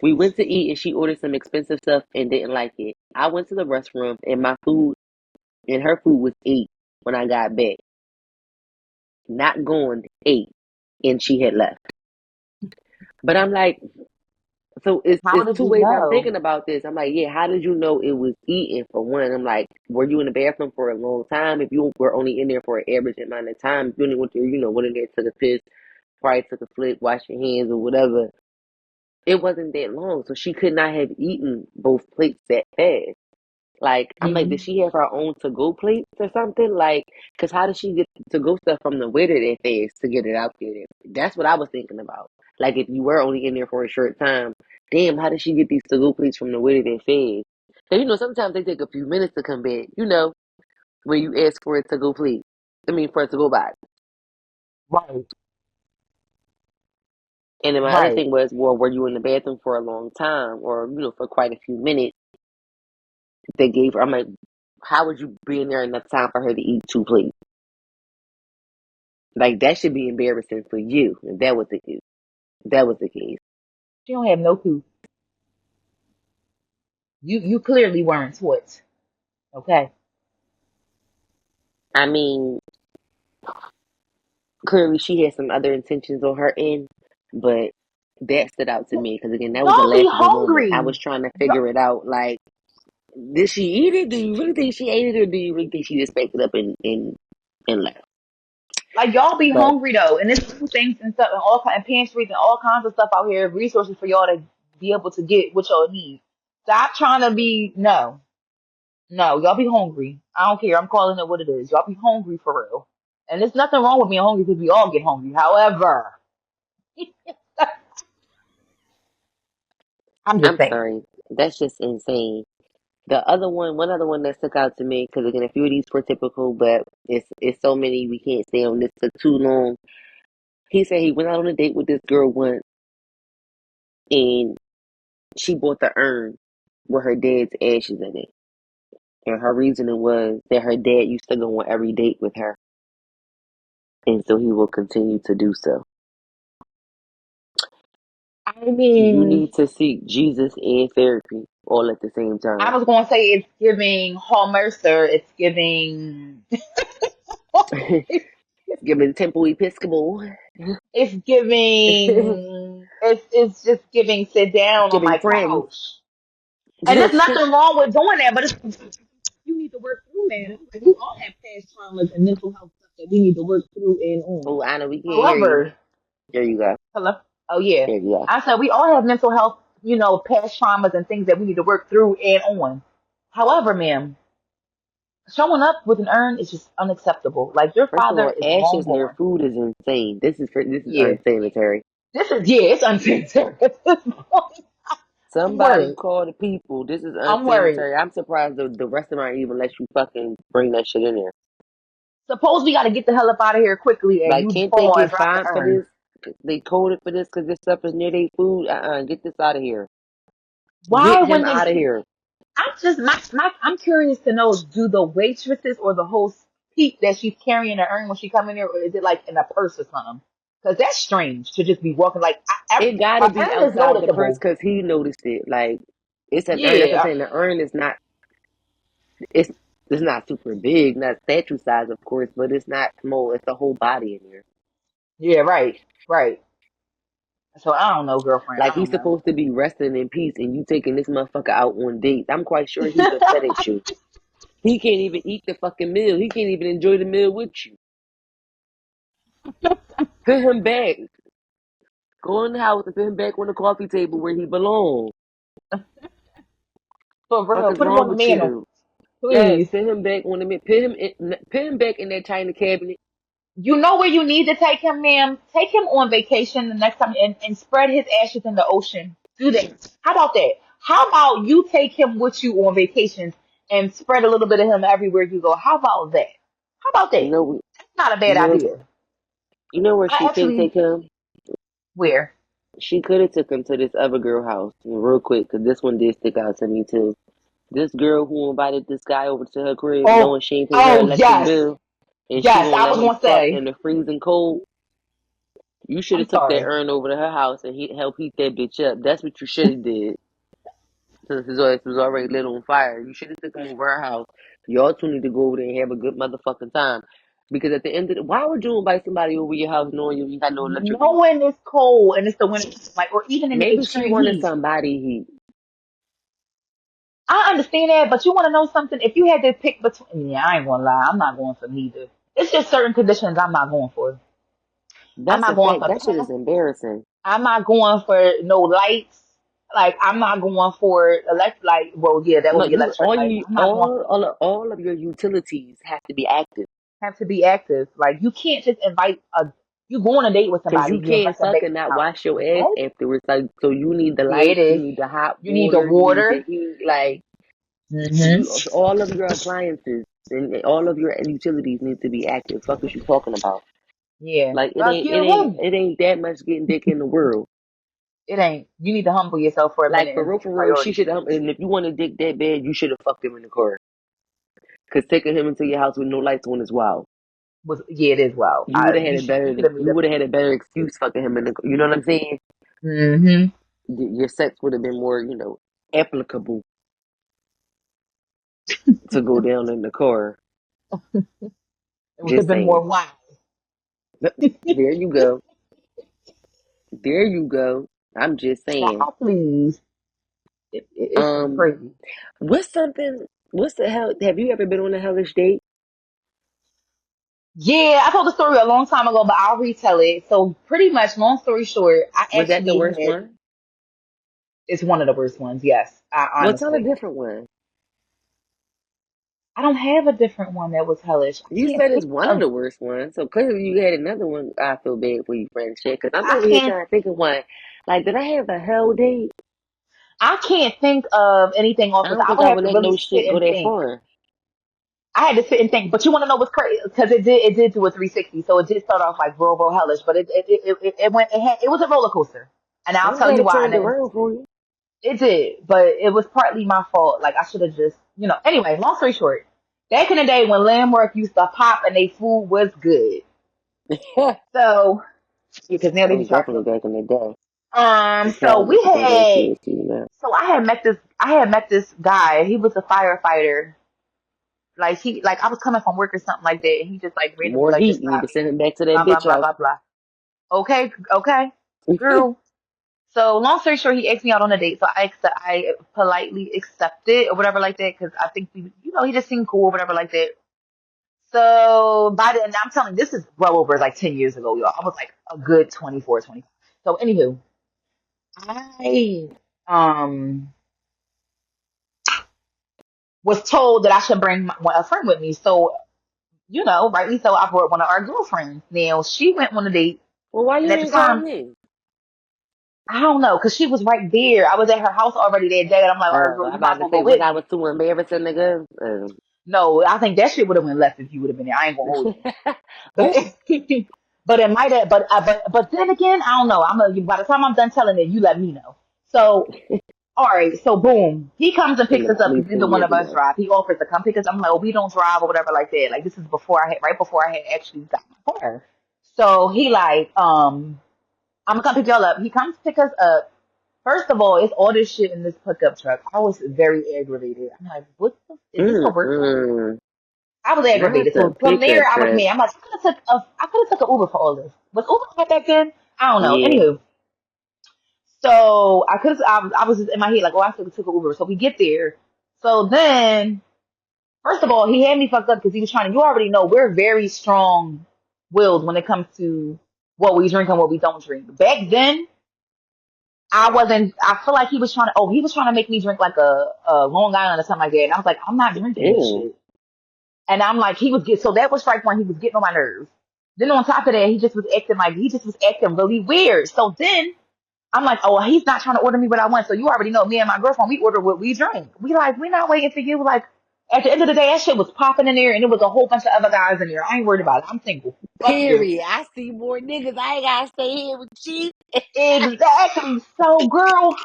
we went to eat and she ordered some expensive stuff and didn't like it. I went to the restroom and my food and her food was 8 when I got back. Not going 8, and she had left. But I'm like, so how it's did two you ways I'm know? thinking about this. I'm like, yeah, how did you know it was eaten for one? I'm like, were you in the bathroom for a long time? If you were only in there for an average amount of time, if you only went there, went in there, took a piss, probably took a flick, washed your hands or whatever, it wasn't that long. So she could not have eaten both plates that fast. Like, I'm like, did Hmm. she have her own to-go plates or something? Like, because how did she get to-go stuff from the waiter that fast to get it out there? That's what I was thinking about. Like, if you were only in there for a short time, damn, how did she get these to-go plates from the waiter that fast? So, sometimes they take a few minutes to come back, when you ask for a to-go plate. I mean, for a to-go box. Right, And then my other right. thing was, well, were you in the bathroom for a long time or, for quite a few minutes? They gave her, I'm like, how would you be in there enough time for her to eat 2 plates? Like, that should be embarrassing for you if that was the case. That was the case. She don't have no clue. You clearly weren't taught. Okay. I mean, clearly she had some other intentions on her end, but that stood out to me because again, that was a Y'all be laughable moment. I hungry. was trying to Y'all, figure it out. Like, did she eat it? Do you really think she ate it, or do you really think she just packed it up and left? like y'all be But hungry though, and there's food things and stuff, and all kind and pantries and all kinds of stuff out here, resources for y'all to be able to get what y'all need. Stop trying to be no, no. Y'all be hungry. I don't care. I'm calling it what it is. Y'all be hungry for real. And there's nothing wrong with being hungry because we all get hungry. However, I'm just I'm saying. sorry. That's just insane. One other one that stuck out to me, because again, a few of these were typical, but it's so many we can't stay on this for too long. He said he went out on a date with this girl once, and she bought the urn with her dad's ashes in it. And her reasoning was that her dad used to go on every date with her, and so he will continue to do so. I You mean, need to seek Jesus and therapy all at the same I time. was going to say it's giving Hall Mercer. It's giving. Giving Temple Episcopal, It's giving. It's just giving. Sit down on giving my friends. couch. And there's nothing wrong with doing that, but you need to work through, man. Like, we all have past traumas and mental health stuff that we need to work through and on. Oh, Anna, we can't hear you. However, There you go. hello. Oh yeah, There you go. I said we all have mental health, past traumas and things that we need to work through and on. However, ma'am, showing up with an urn is just unacceptable. Like your First of father all, is long ashes near gone. food is insane. This is Yeah, unsanitary. this is it's unsanitary at this point. I'm Somebody worried. call the people. This is I'm worried. unsanitary. I'm surprised the restaurant even let you fucking bring that shit in there. Suppose we got to get the hell up out of here quickly, and Like, you can't they fall and get drop the fined for urn. this? They coded for this because this stuff is near their food. Get this out of here. Why, Get him when out of they here. I'm just I'm curious to know, do the waitresses or the hosts peep that she's carrying an urn when she come in there, or is it like in a purse or something? Because that's strange to just be walking like It gotta an be urn is outside the purse noticeable. because he noticed it. Like, it's an urn. That's what I'm Yeah, saying. The urn is not. It's it's not super big, not statue size, of course, but it's not small. It's the whole body in there. yeah, right, right. So I don't know, girlfriend. Like, I he's don't know. supposed to be resting in peace, and you taking this motherfucker out on dates. I'm quite sure he's upset at you. He can't even eat the fucking meal. He can't even enjoy the meal with you. Put him back. Go in the house and put him back on the coffee table where he belongs. For Fuck real, is put him on wrong the with mantle, you? Yes, please. put him back on the put him back in that china cabinet. You know where you need to take him, ma'am? Take him on vacation the next time and spread his ashes in the ocean. Do that. How about that? How about you take him with you on vacations and spread a little bit of him everywhere you go? How about that? How about You that? know, That's not a you bad know, idea. you know where I she could actually, take him. where? She could have took him to this other girl house real quick, because this one did stick out to me too. This girl who invited this guy over to her crib, knowing Oh, she ain't pay her oh, electric yes. bill, and she Yes, gonna I let was him going to fuck say. in the freezing cold. You should I'm have took that sorry. urn over to her house and he help heat that bitch up. That's what you should have did. Since his ass was already lit on fire, you should have took him over her house. Y'all two need to go over there and have a good motherfucking time. Because at the end of why would you invite somebody over your house knowing you ain't got no electrical? Knowing it's cold and it's the winter, like, or even in the Maybe she extreme wanted heat. some body heat. I understand that, but you want to know something? If you had to pick between, yeah, I ain't gonna lie, I'm not going for neither. It's just certain conditions I'm not going for. I'm That's not a going fact. for That shit is past. embarrassing. I'm not going for no lights. Like I'm not going for like. Well, yeah, that would No, be you electric lights. I'm not going for all of your utilities have to be active. have to be active. Like you can't just invite a. You go on a date with Cause somebody, you you can't invite them fuck back and to your not house. wash your ass What? afterwards. Like, so you need the Yeah, it lights, you is. need the hot You need the water, you need the water. heat, like Hmm. all of your appliances and all of your utilities need to be active. Fuck is you talking about? Yeah. Like Well, you would. it ain't that much getting dick in the world. It ain't. You need to humble yourself for a Like, minute and for get real, she priorities should. straight. And if you want a dick that bad, you should have fucked him in the car. Cause taking him into your house with no lights on is wild. Was yeah, it is wild. You would have had You should have made you up. would have had a better excuse fucking him in the. You know what I'm saying? Mm-hmm. Your sex would have been more, applicable to go down in the car. It would have Just been more saying. wild. There you go. There you go. I'm just saying. Child, please. It's Um, crazy. what's something? What's the hell? Have you ever been on a hellish date? Yeah, I told the story a long time ago, but I'll retell it. So pretty much, long story short, I Was that the actually worst had. one? It's one of the worst ones. Yes, Well, tell a honestly. different one. I don't have a different one that was hellish. I You can't said it's think one of of. the worst ones, so clearly you had another one. I feel bad for you, friend. Shit, because I'm I over here can't. trying to think of one. Like, did I have a hell date? I can't think of anything off I the don't top. I think would I have would to let really no sit shit go and that think. far. I had to sit and think. But you want to know what's crazy? Because it did do a 360. So it did start off like real hellish, but it was a roller coaster. And I'll I'm tell glad you it why. turned And around for you. it did, but it was partly my fault. Like I should have just, Anyway, long story short, back in the day when Landmark used to pop and they food was good. That So because now they be was trying to definitely kill me. back in the day. I'm So proud we that you think that had, shit is now. so I had met this guy. He was a firefighter. Like I was coming from work or something like that, and he just like randomly More like just heat. You need to stopped me. send him back to that Blah blah bitch blah house. blah blah. Okay, okay, girl. So long story short, he asked me out on a date. So I politely accepted or whatever like that because I think he just seemed cool or whatever like that. So by then, I'm telling you, this is well over like 10 years ago, y'all. I was like a good 24, 25. So anywho, I um was told that I should bring a friend with me. So rightly so, I brought one of our girlfriends. Now she went on a date, Well, why and you at the ain't call time, me? I don't know, because she was right there. I was at her house already that day, and I'm like, oh girl, I'm you might about as to well go say, was with I me. was too embarrassing, nigga? No, I think that shit would have went left if you would have been there. I ain't gonna hold you. But Oop. but it might have. But then again, I don't know. By the time I'm done telling it, you let me know. So all right. So boom, he comes and Been picks us at up least because 10 neither one years of us ago. drive. He offers to come pick us up. I'm like, oh, we don't drive or whatever like that. Like this is right before I had actually got my car. So he like, I'm gonna come pick y'all up. He comes pick us up. First of all, it's all this shit in this pickup truck. I was very aggravated. I'm like, is this a work truck? Mm-mm. I was Not aggravated. the So from there, pickup I was truck. mad. I'm like, I could have took an Uber for all this. Was Uber hot back then? I don't know. Yeah. Anywho, so I was just in my head like, oh, I could have took an Uber. So we get there. So then, first of all, he had me fucked up because he was trying to. You already know we're very strong willed when it comes to what we drink and what we don't drink. Back then, I wasn't. I feel like he was trying to. Oh, he was trying to make me drink like a Long Island or something like that. And I was like, I'm not drinking this Damn. shit. And I'm like, so that was strike one. He was getting on my nerves. Then on top of that, he just was acting really weird. So then I'm like, oh, well, he's not trying to order me what I want. So you already know me and my girlfriend, we order what we drink. We're not waiting for you. Like, at the end of the day, that shit was popping in there and there was a whole bunch of other guys in there. I ain't worried about it. I'm single. Fuck you. Period. I see more niggas. I ain't gotta stay here with you. Exactly. So, girl,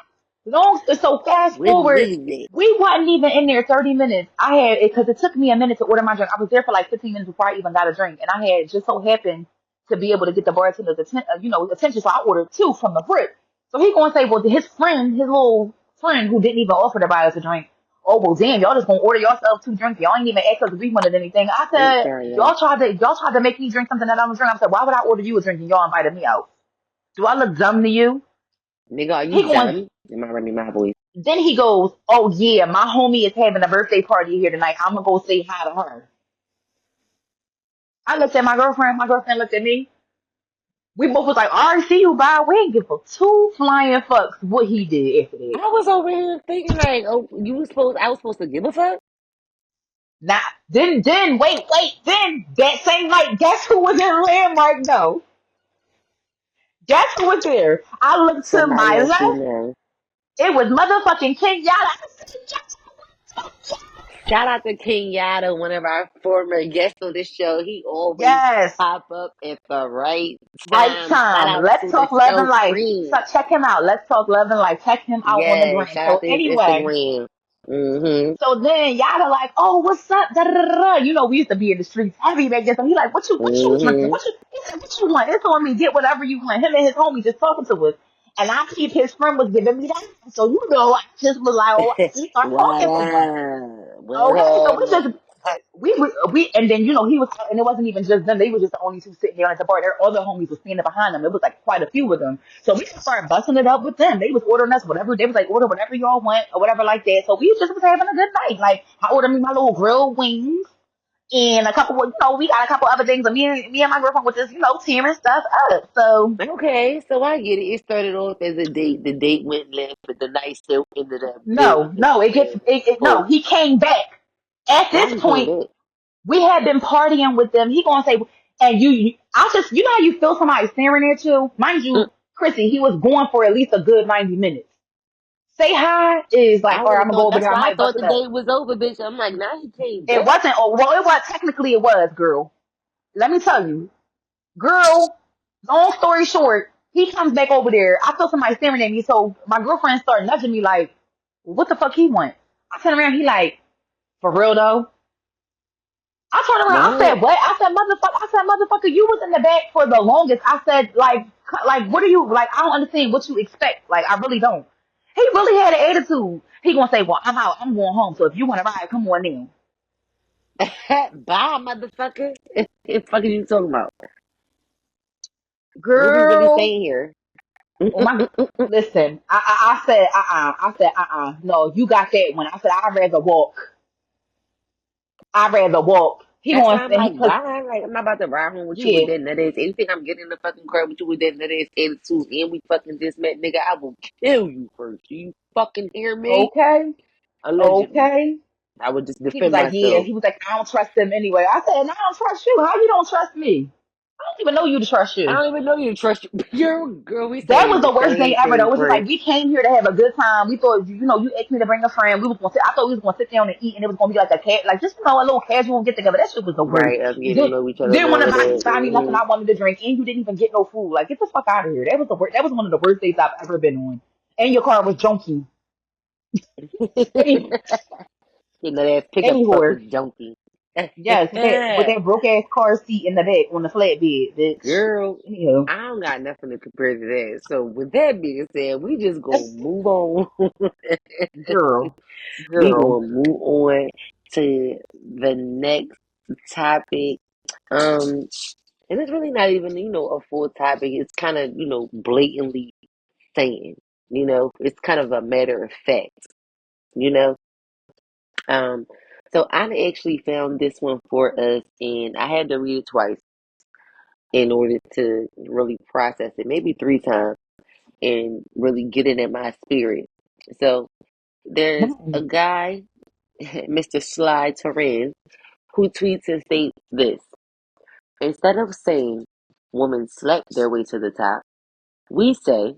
so fast Where the forward, niggas at? we wasn't even in there 30 minutes. I had it because it took me a minute to order my drink. I was there for like 15 minutes before I even got a drink, and I had just so happened to be able to get the bartender's attention. So I ordered two from the brick. So he gonna say, well, his little friend who didn't even offer to buy us a drink. Oh well, damn, y'all just gonna order yourself two drinks. Y'all ain't even ask us if we wanted anything. I I'm said, sorry, y'all. y'all tried to make me drink something that I don't drink. I said, why would I order you a drink and y'all invited me out? Do I look dumb to you? Nigga, are you He going, dumb? Am I running my voice? then he goes, oh yeah, my homie is having a birthday party here tonight. I'm gonna go say hi to her. I looked at my girlfriend looked at me. We both was like, all right, see you, bye. We ain't give a two flying fucks what he did after that. I was over here thinking like, oh, I was supposed to give a fuck? Now, wait, then that same night, guess who was in Landmark though? Guess who was there? I looked to Somebody my else you left. know. It was motherfucking King Yada. Shout out to King Yada, one of our former guests on this show. He always Yes. pop up at the right Right time. Shout time. out Let's to the talk love and show life. So friend. check him out. Let's talk love and life. Check him out on the Yeah, gram. shout out So to his anyway, Instagram. Mm-hmm. so then y'all are like, oh, what's up? Da, da, da, da. We used to be in the streets heavy back then. So he like, what you drinking? Mm-hmm. He said, what you want? It's on me. Get whatever you want. Him and his homie just talking to us. And I peep his friend was giving me that. So I just was like, oh, I just start What talking to him. up? What Okay, so we just happened? and then he was, and it wasn't even just them. They were just the only two sitting there at the bar. Their other homies were standing behind them. It was like quite a few of them. So we just started busting it up with them. They was ordering us whatever. They was like, order whatever y'all want or whatever like that. So we just was having a good night. Like I ordered me my little grilled wings and a couple of, we got a couple other things. And me and my girlfriend was just, tearing stuff up. So Okay, so I get it. It started off as a date. The date went left, but the night still ended up good no, and no, it gets, no, full. he came back. At Why this he came point, back? we had been partying with them. He gonna say, and I just, you know how you feel somebody staring at you? Mind Mm, you, Chrissy, he was going for at least a good 90 minutes. Say hi is like, I all would right, have I'm gonna go thought. over That's there. I why I might bust thought it the up. day was over, bitch. I'm like, now he came It back. wasn't, well, it was, technically it was, girl. Let me tell you, girl, long story short, he comes back over there. I feel somebody staring at me, so my girlfriend started nudging me like, what the fuck he want? I turn around, he like, for real though? I turned around. I What? said, "What?" I said, "Motherfucker!" I said, "Motherfucker, you was in the back for the longest." I said, "Like, what are you like? I don't understand what you expect. Like, I really don't." He really had an attitude. He gonna say, "Well, I'm out. I'm going home. So if you want to ride, come on in." Bye, motherfucker. What the fuck are you talking about? What we really Girl, saying here? oh my, listen. I said, I said, no, you got that one. I said, I'd rather walk. I'd rather walk. He That's gonna why I'm say, like, because bye. Like, I'm not about to ride home with you with yeah, that nut ass. Anything I'm getting in the fucking car with you with that nut ass attitude, and we fucking just met, nigga, I will kill you first. Do you fucking hear me? okay, Allegedly. okay. I would just He was defend like, yeah. myself. He was like, I don't trust him anyway. I said, no, I don't trust you. How you don't trust me? I don't even know you to trust I you. don't even know you trust you. Girl, we That saying was the the worst day same ever, though. thing It was just like, first. we came here to have a good time. We thought, you asked me to bring a friend. We was gonna sit, I thought we was gonna sit down and eat, and it was gonna be like a cat, like just, a little casual get together. That shit was the worst. Right, us You getting to know each other and didn't want all to of that. buy me nothing I wanted to drink, and you didn't even get no food. Like, get the fuck out of here. That was the worst. That was one of the worst days I've ever been on. And your car was junky. Any, You know, that pickup truck anywhere. was junky. Yes, with that broke ass car seat in the back on the flatbed, bitch. Girl, Anyhow. I don't got nothing to compare to that. So with that being said, we just gonna move on. Girl, We girl, gonna move on to the next topic. Um, and it's really not even, a full topic. It's kind of, blatantly saying, it's kind of a matter of fact, you know. Um, so I actually found this one for us, and I had to read it twice in order to really process it, maybe three times, and really get it in my spirit. So there's a guy, Mr. Sly Terez, who tweets and states this: instead of saying women slept their way to the top, we say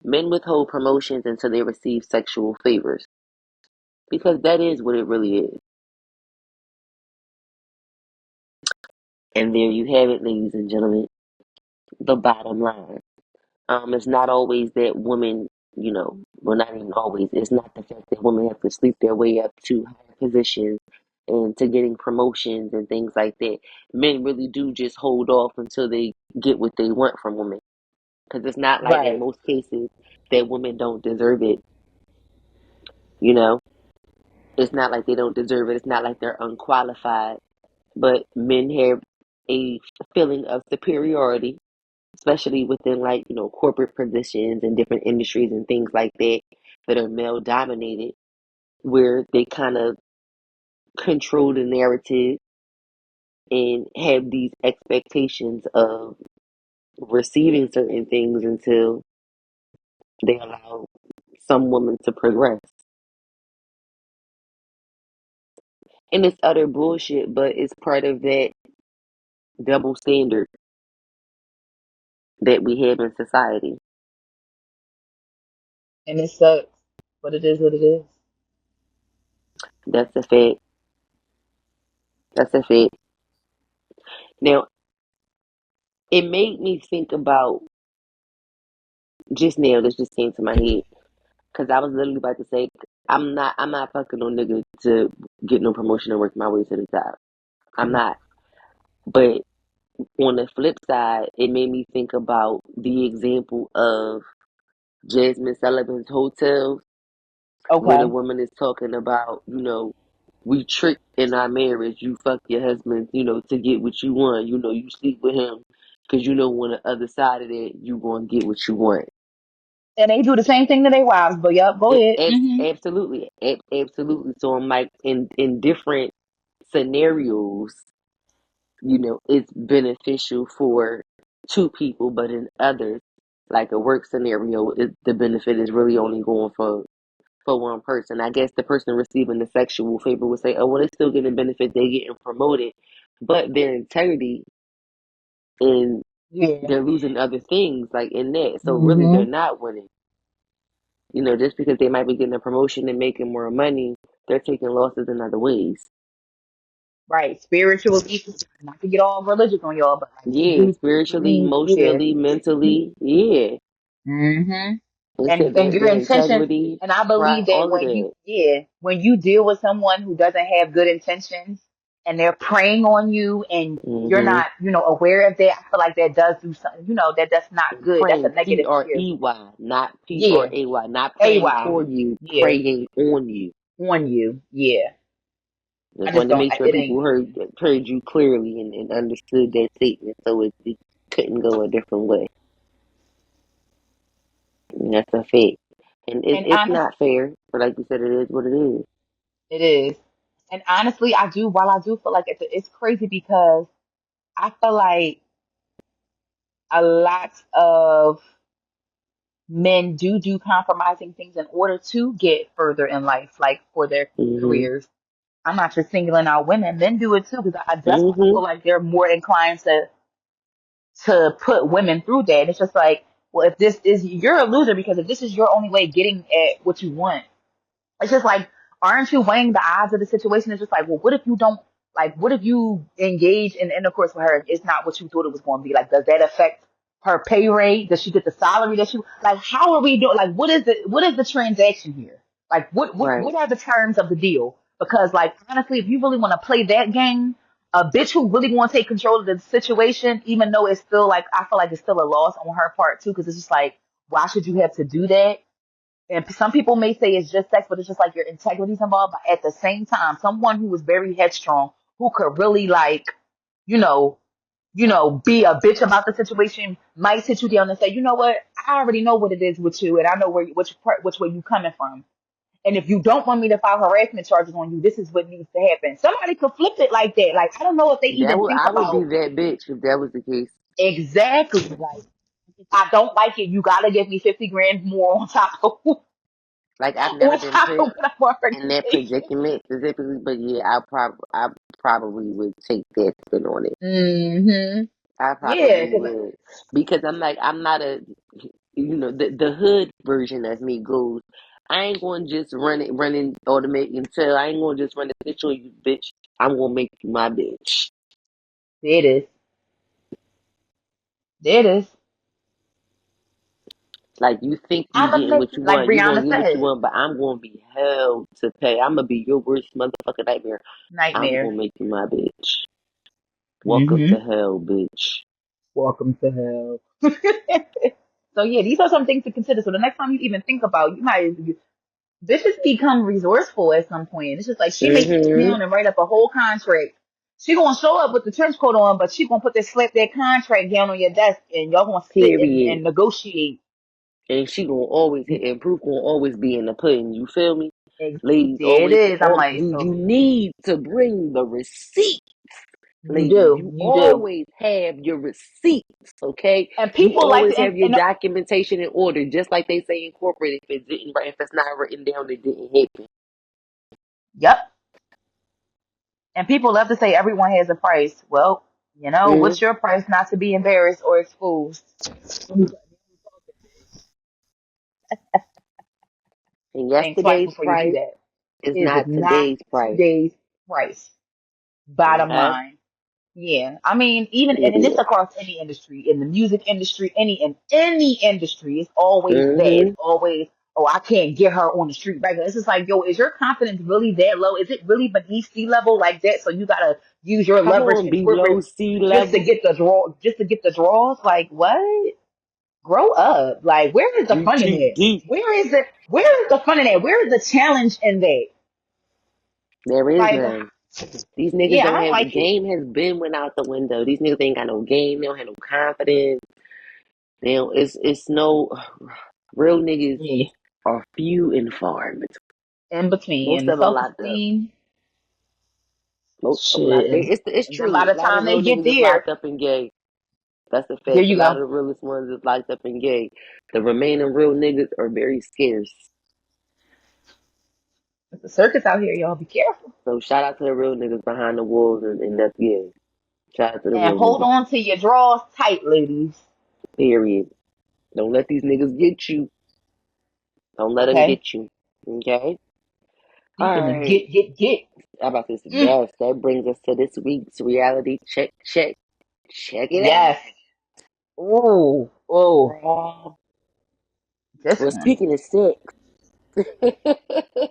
men withhold promotions until they receive sexual favors. Because that is what it really is. And there you have it, ladies and gentlemen, the bottom line. It's not always that women, well, not even always, it's not the fact that women have to sleep their way up to higher positions and to getting promotions and things like that. Men really do just hold off until they get what they want from women. Because it's not like in right. most cases that women don't deserve it, you know? It's not like they don't deserve it. It's not like they're unqualified. But men have a feeling of superiority, especially within like, corporate positions and different industries and things like that that are male dominated, where they kind of control the narrative and have these expectations of receiving certain things until they allow some women to progress. And it's utter bullshit, but it's part of that double standard that we have in society. And it sucks, but it is what it is. That's a fact. That's a fact. Now, it made me think about just now, this just came to my head. Because I was literally about to say, I'm not fucking no nigga to get no promotion and work my way to the top. I'm not. But on the flip side, it made me think about the example of Jasmine Sullivan's Heaux Tales, where the Okay. woman is talking about, we tricked in our marriage. You fuck your husband, to get what you want. You sleep with him because on the other side of that, you going to get what you want. And they do the same thing to their wives, but yep, go ahead. Absolutely, absolutely. So I'm like, in different scenarios, it's beneficial for two people, but in others, like a work scenario, the benefit is really only going for for one person. I guess the person receiving the sexual favor would say, oh, well, they're still getting benefit, they're getting promoted, but their integrity and Yeah. they're losing other things like in that. So really, they're Mm-hmm. not winning. You know, just because they might be getting a promotion and making more money, they're taking losses in other ways. Right. Spiritually, not to get all religious on y'all, but like they Yeah, do spiritually, believe, yeah. emotionally, mentally, yeah. Mm-hmm. They said And your their intentions, integrity, and I pride, believe that all of when you, that. yeah, when you deal with someone who doesn't have good intentions and they're preying on you and you're Mm-hmm. not, aware of that, I feel like that does do something, that that's not good. That's a Praying, negative spirit. P-R-E-Y, not Yeah. P-R-A-Y, not praying AY. for you, Yeah. praying on you. On you. Yeah. I Just just wanted to don't, make sure it ain't. people heard you clearly and understood that statement, so it couldn't go a different way. And that's a fact. And And it's honest, not fair, but like you said, it is what it is. it is. And honestly, while I do feel like it's crazy because I feel like a lot of men do compromising things in order to get further in life, like for their Mm-hmm. careers. I'm not just singling out women. Men do it too because that's why I Mm-hmm. feel like they're more inclined to put women through that. And it's just like, well, if this is you're a loser because if this is your only way of getting at what you want, it's just like, aren't you weighing the odds of the situation? It's just like, well, what if you don't, like, what if you engage in intercourse with her? It's not what you thought it was going to be. Like, does that affect her pay rate? Does she get the salary that she, like, how are we doing? Like, what is the transaction here? Like, Right. what are the terms of the deal? Because, like, honestly, if you really want to play that game, a bitch who really want to take control of the situation, even though it's still like, I feel like it's still a loss on her part too, because it's just like, why should you have to do that? And some people may say it's just sex, but it's just like your integrity's involved. But at the same time, someone who is very headstrong, who could really like, you know, be a bitch about the situation, might sit you down and say, you know what, I already know what it is with you, and I know which way you coming from. And if you don't want me to file harassment charges on you, this is what needs to happen. Somebody could flip it like that. Like I don't know if they even think I would be about that bitch if that was the case. exactly. Like I don't like it. You gotta give me 50 grand more on top of Like I've never on been top put of what I'm already in that making. predicament specifically, but yeah, I probably would take that spin on it. Mm-hmm. I Yeah, probably would because I'm not a the hood version of me goes. I ain't gonna just running automatic until I ain't gonna just run a bitch on you, bitch. I'm gonna make you my bitch. it is. It is. Like you think you I'm gonna getting make what you like want, you gonna Brianna get what you said, want, but I'm gonna be hell to pay. I'm gonna be your worst motherfucking nightmare. I'm nightmare. gonna make you my bitch. Welcome to Mm-hmm. hell, bitch. Welcome to hell. So yeah, these are some things to consider. So the next time you even think about, bitches become resourceful at some point. It's just like she may sit Mm-hmm. down and write up a whole contract. She gonna show up with the trench coat on, but she gonna slap that contract down on your desk, and y'all gonna sit Period. and negotiate. And she gonna always hit and proof gonna always be in the pudding. You feel me? Ladies There it always is. I'm like, you so need to bring the receipt. Ladies, you you do. always have your receipts, okay? And You people like always to, have your and documentation in order, just like they say in corporate. If it's not written down, it didn't happen. yep. And people love to say everyone has a price. Well, Mm. what's your price not to be embarrassed or exposed? And Think twice yesterday's before you do price that. is Is not not today's price. today's price. Bottom Okay, line. Yeah, I mean, even and it's period. across any industry, in the music industry, in any industry, it's always that. It's Mm-hmm. always, oh, I can't get her on the street regular. It's just like, yo, is your confidence really that low? Is it really beneath sea level like that? So you gotta use your Come leverage on, in below corporate sea level. just to get the draws? Like what? Grow up. Like where is the You fun in too that? deep. Where is the fun in that? Where is the challenge in that? There is Like, none. These niggas yeah, I don't don't have like it. game has been went out the window. These niggas ain't got no game. They don't have no confidence. They don't, it's no real niggas Yeah, are few and far in between. in between Most and the of them self locked up. esteem. Most of them Shit, locked. and, It's and then by true. the A lot of time they real get niggas is there, locked up and gay. That's a there fact. A you lot go. of the realest ones is locked up and gay. The remaining real niggas are very scarce. It's a circus out here, y'all. Be careful. So shout out to the real niggas behind the walls, and that's yeah. Shout out to the And real hold niggas. on to your drawers tight, ladies. Period. Don't let these niggas get you. Don't let them Okay? get you. Okay. You All finna right. get. How about this? Mm. Yes, that brings us to this week's reality check. Check. Check it out. Yes. Ooh. Oh. Raw. This Well, one. speaking of sex,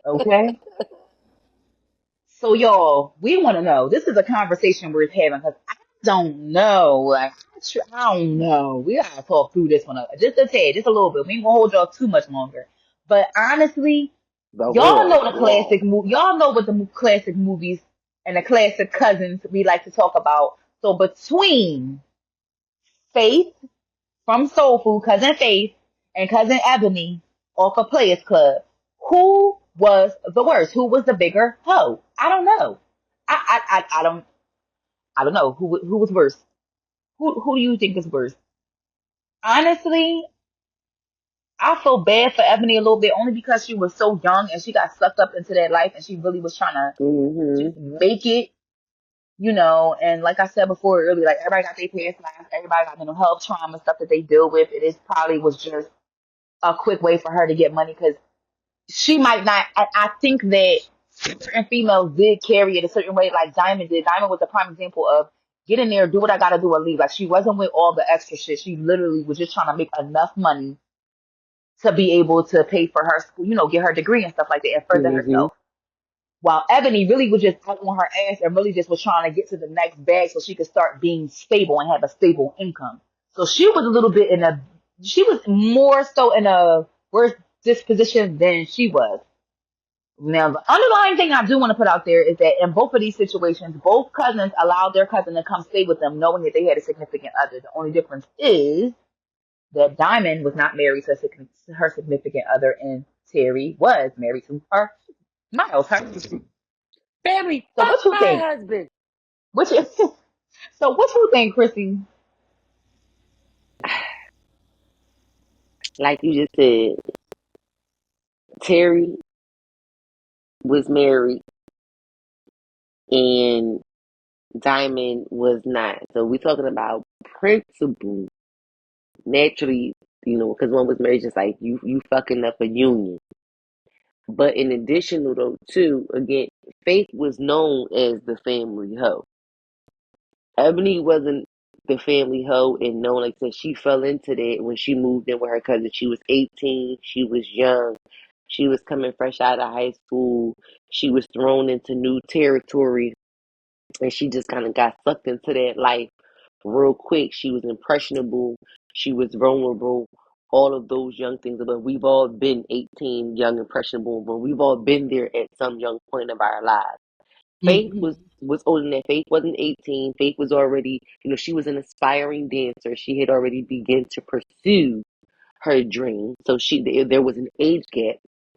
Okay? So, y'all, we want to know. This is a conversation worth having because I don't know. Like, I don't know. We gotta talk through this one just a tad, just a little bit. We ain't gonna hold y'all too much longer. But honestly, the y'all raw, know the raw. classic movie. Y'all know what the classic movies and the classic cousins we like to talk about. So between Faith from Soul Food, cousin Faith, and cousin Ebony off of Players Club, who was the worst? Who was the bigger hoe? I don't know. I don't know who was worse. Who do you think is worse? Honestly, I feel bad for Ebony a little bit only because she was so young and she got sucked up into that life and she really was trying to Mm-hmm. just make it, you know. And like I said before earlier, like everybody got their past lives, everybody got mental health trauma, stuff that they deal with. It is probably was just a quick way for her to get money because she might not. I think that certain females did carry it a certain way, like Diamond did. Diamond was a prime example of get in there, do what I gotta do, and leave. Like she wasn't with all the extra shit. She literally was just trying to make enough money to be able to pay for her school, you know, get her degree and stuff like that, and further Mm-hmm. herself. While Ebony really was just out on her ass and really just was trying to get to the next bag so she could start being stable and have a stable income. So she was a little bit she was more so in a worse disposition than she was. Now, the underlying thing I do want to put out there is that in both of these situations, both cousins allowed their cousin to come stay with them knowing that they had a significant other. The only difference is that Diamond was not married to her significant other and Terry was married to her Miles, her Family, So fuck what you my think? husband. What you, so what you think, Chrissy? Like you just said, Terry was married and Diamond was not. So we're talking about principle. Naturally, because one was married, just like you fucking up a union. But in addition to those two, again, Faith was known as the family hoe. Ebony wasn't the family hoe and known, like I said, she fell into that when she moved in with her cousin. She was 18, she was young, she was coming fresh out of high school, she was thrown into new territory, and she just kind of got sucked into that life real quick. She was impressionable, she was vulnerable, all of those young things. But we've all been 18, young, impressionable, but we've all been there at some young point of our lives. Faith Mm-hmm. was older than that. Faith wasn't 18. Faith was already, she was an aspiring dancer. She had already begun to pursue her dream. So there was an age gap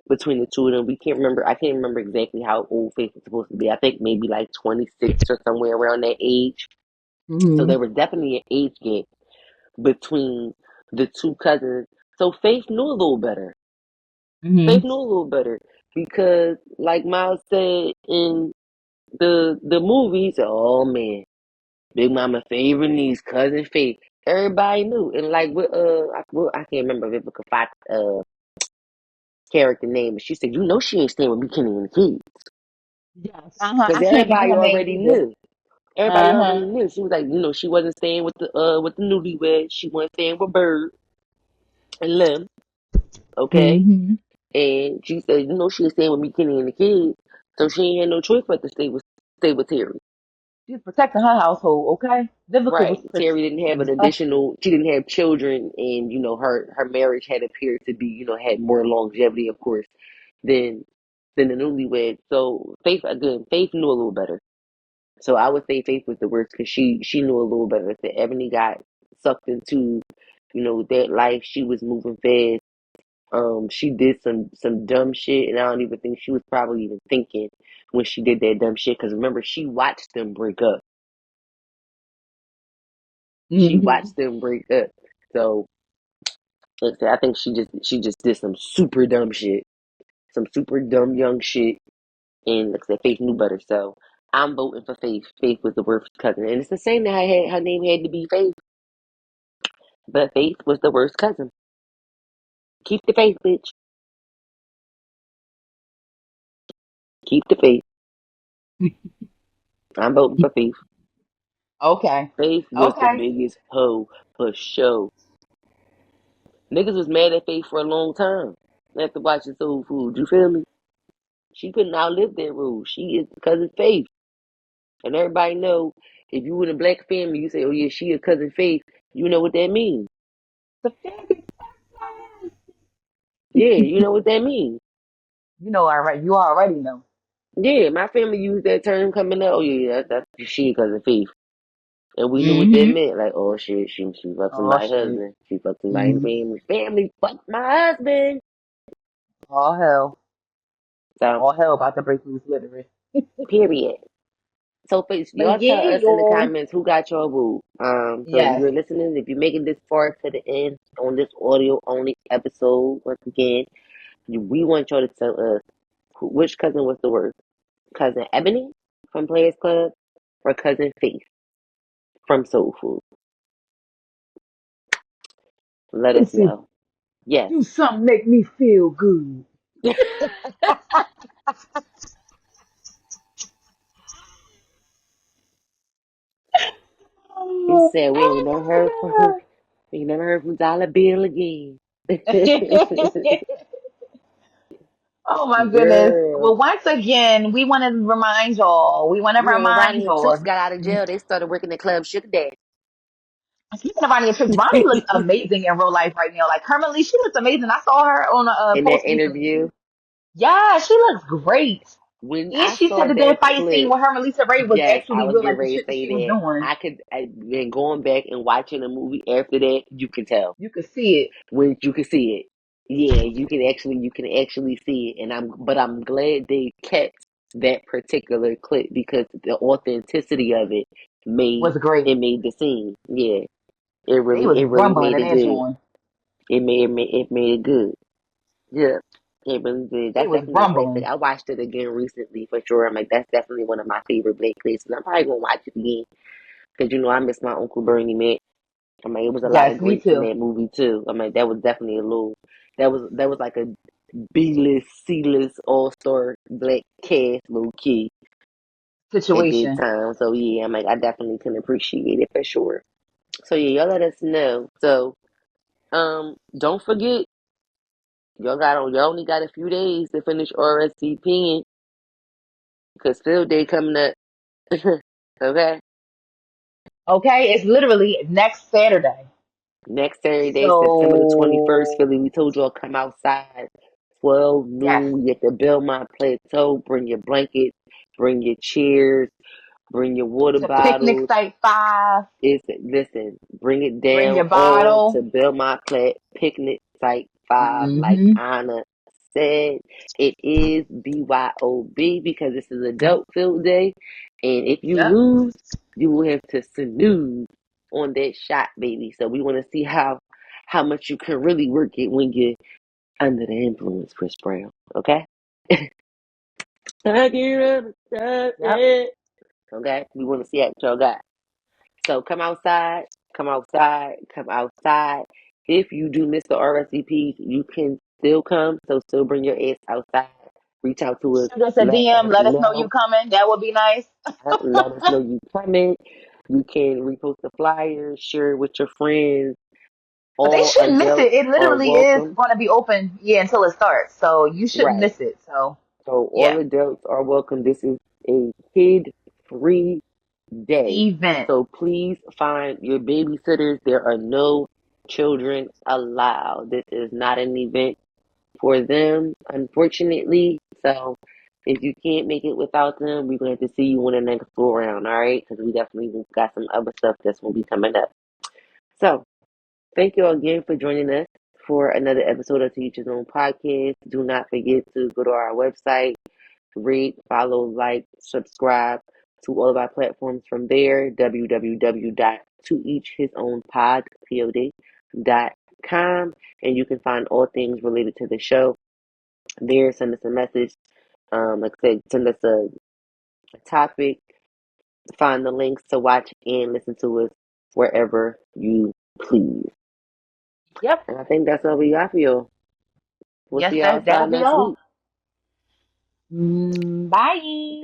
between the two of them. I can't remember exactly how old Faith was supposed to be. I think maybe like 26 or somewhere around that age. So Mm-hmm. there was definitely an age gap between the two cousins. So Faith knew a little better. Faith Mm-hmm. knew a little better because, like Miles said in the movie, he said, "Oh man, Big Mama favorite niece, cousin Faith." Everybody knew, and like with I can't remember Vivica Fox character name, but she said, "You know she ain't staying with me, Kenny and the kids," Yes. Uh-huh. because I can't think of everybody her name already either. knew. Everybody Uh-huh. already knew. She was like, she wasn't staying with the newlyweds. She wasn't staying with Bird and Lim, okay? Mm-hmm. And she said, she was staying with me, Kenny and the kids, so she ain't had no choice but to stay with Terry. She was protecting her household, okay? Vivica was Right. Terry didn't have she didn't have children, and her marriage had appeared to be, had more longevity, of course, than the newlywed. So Faith knew a little better. So I would say Faith was the worst because she knew a little better. That Ebony got sucked into, that life. She was moving fast. She did some dumb shit, and I don't even think she was probably even thinking when she did that dumb shit. Because remember, she watched them break up. She Mm-hmm. watched them break up. So like I said, I think she just did some super dumb shit, some super dumb young shit. And like I said, Faith knew better, so I'm voting for Faith. Faith was the worst cousin, and it's the same that her name had to be Faith, but Faith was the worst cousin. Keep the faith, bitch. Keep the faith. I'm voting for Faith. Okay. Faith was the Okay. biggest hoe for show. Niggas was mad at Faith for a long time after watching Soul Food. You feel me? She couldn't outlive that rule. She is cousin Faith, and everybody know if you in a black family, you say, "Oh yeah, she a cousin Faith." You know what that means? The faggot. Yeah, you know what that means. You know, all right. You already know. Yeah, my family used that term coming up. Oh yeah, that's she cousin Faith, and we knew what that Mm-hmm. meant. Like, oh shit, she fucked Oh somebody's shit. husband. She fucked somebody's Mm-hmm. family. Family fucked my husband. All hell. So All hell about to break loose, literally. period. So please, But y'all yeah, tell us in the y'all. comments who got your boo. So if Yes. you're listening, if you're making this far to the end on this audio only episode, once again, we want y'all to tell us which cousin was the worst. Cousin Ebony from Players Club or cousin Faith from Soul Food. Let us Lucy, know. Yes. do something make me feel good. He Oh, said we ain't never heard from oh we ain't never heard from Dollar Bill again. my God. Oh my goodness. Girl. Well, once again, we want to remind y'all. We want to You know, when remind Ronnie and Tricks y'all. got out of jail, they started working at Club Sugar Daddy. Speaking of Ronnie Trips, Ronnie looks amazing in real life right now. Like currently, she looks amazing. I saw her on a In post that recently. interview. Yeah, she looks great. When And I she saw said that that that fight scene clip, with her and Lisa Ray was yes, I actually was real, getting like the ready to shit that say she was that. doing. Then going back and watching the movie after that, you can tell. You could see it. When you can see it. Yeah, you can actually see it. But I'm glad they kept that particular clip because the authenticity of it made Was great. made the scene. Yeah. It They really was it really rumbling made in it that good. joint. It made it good. Yeah. It really did. They That's was definitely a classic. rumbling. I watched it again recently for sure. I'm like, that's definitely one of my favorite Black places. I'm probably gonna watch it again because I miss my Uncle Bernie, man. I'm like, it was a lot of Yes, me greats in too. that movie too. I'm like, that was definitely a little. That was like a B-list, C-list, all-star Black cast, low key at that Situation time. So yeah, I'm like, I definitely can appreciate it for sure. So yeah, y'all let us know. So don't forget, y'all only got a few days to finish RSVPing because field day coming up. Okay, Okay, it's literally next Saturday. next Saturday, September the 21st, So Philly. We told y'all come outside 12 yes, noon. You get the Belmont Plateau. Bring your blankets, bring your chairs, bring your water to Picnic bottles. Site 5. Listen, bring it Bring down your all bottle. to Belmont Plat Picnic Site 5, like Mm-hmm. Anna said. It is BYOB because this is adult field day. And if you Yep. lose, you will have to snooze on that shot, baby. So we want to see how much you can really work it when you're under the influence, Chris Brown. Okay? Okay? Yep. We want to see how y'all got. So come outside, come outside, come outside. If you do miss the RSVPs, you can still come. So still bring your ass outside. Reach out to us. Shoot us a Let DM. us Let us know you know. coming. That would be nice. Let us know you coming. You can repost the flyers, share it with your friends. But they All shouldn't miss it. adults It are literally is welcome. going to be open, yeah, until it starts. So you shouldn't Right. miss it. So So all yeah, adults are welcome. This is a kid-free day. event. So please find your babysitters. There are no children allowed. This is not an event for them, unfortunately. So if you can't make it without them, we're going to have to see you on the next go around, all right? Because we definitely got some other stuff that's going to be coming up. So thank you all again for joining us for another episode of Teach His Own Podcast. Do not forget to go to our website, rate, follow, like, subscribe to all of our platforms from there, www.toeachhisownpod.com, and you can find all things related to the show there. Send us a message Like I said, send us a topic, find the links to watch and listen to us wherever you please. Yep. And I think that's all we got for you. We'll Yes, see y'all that'll outside be next week. all. Bye.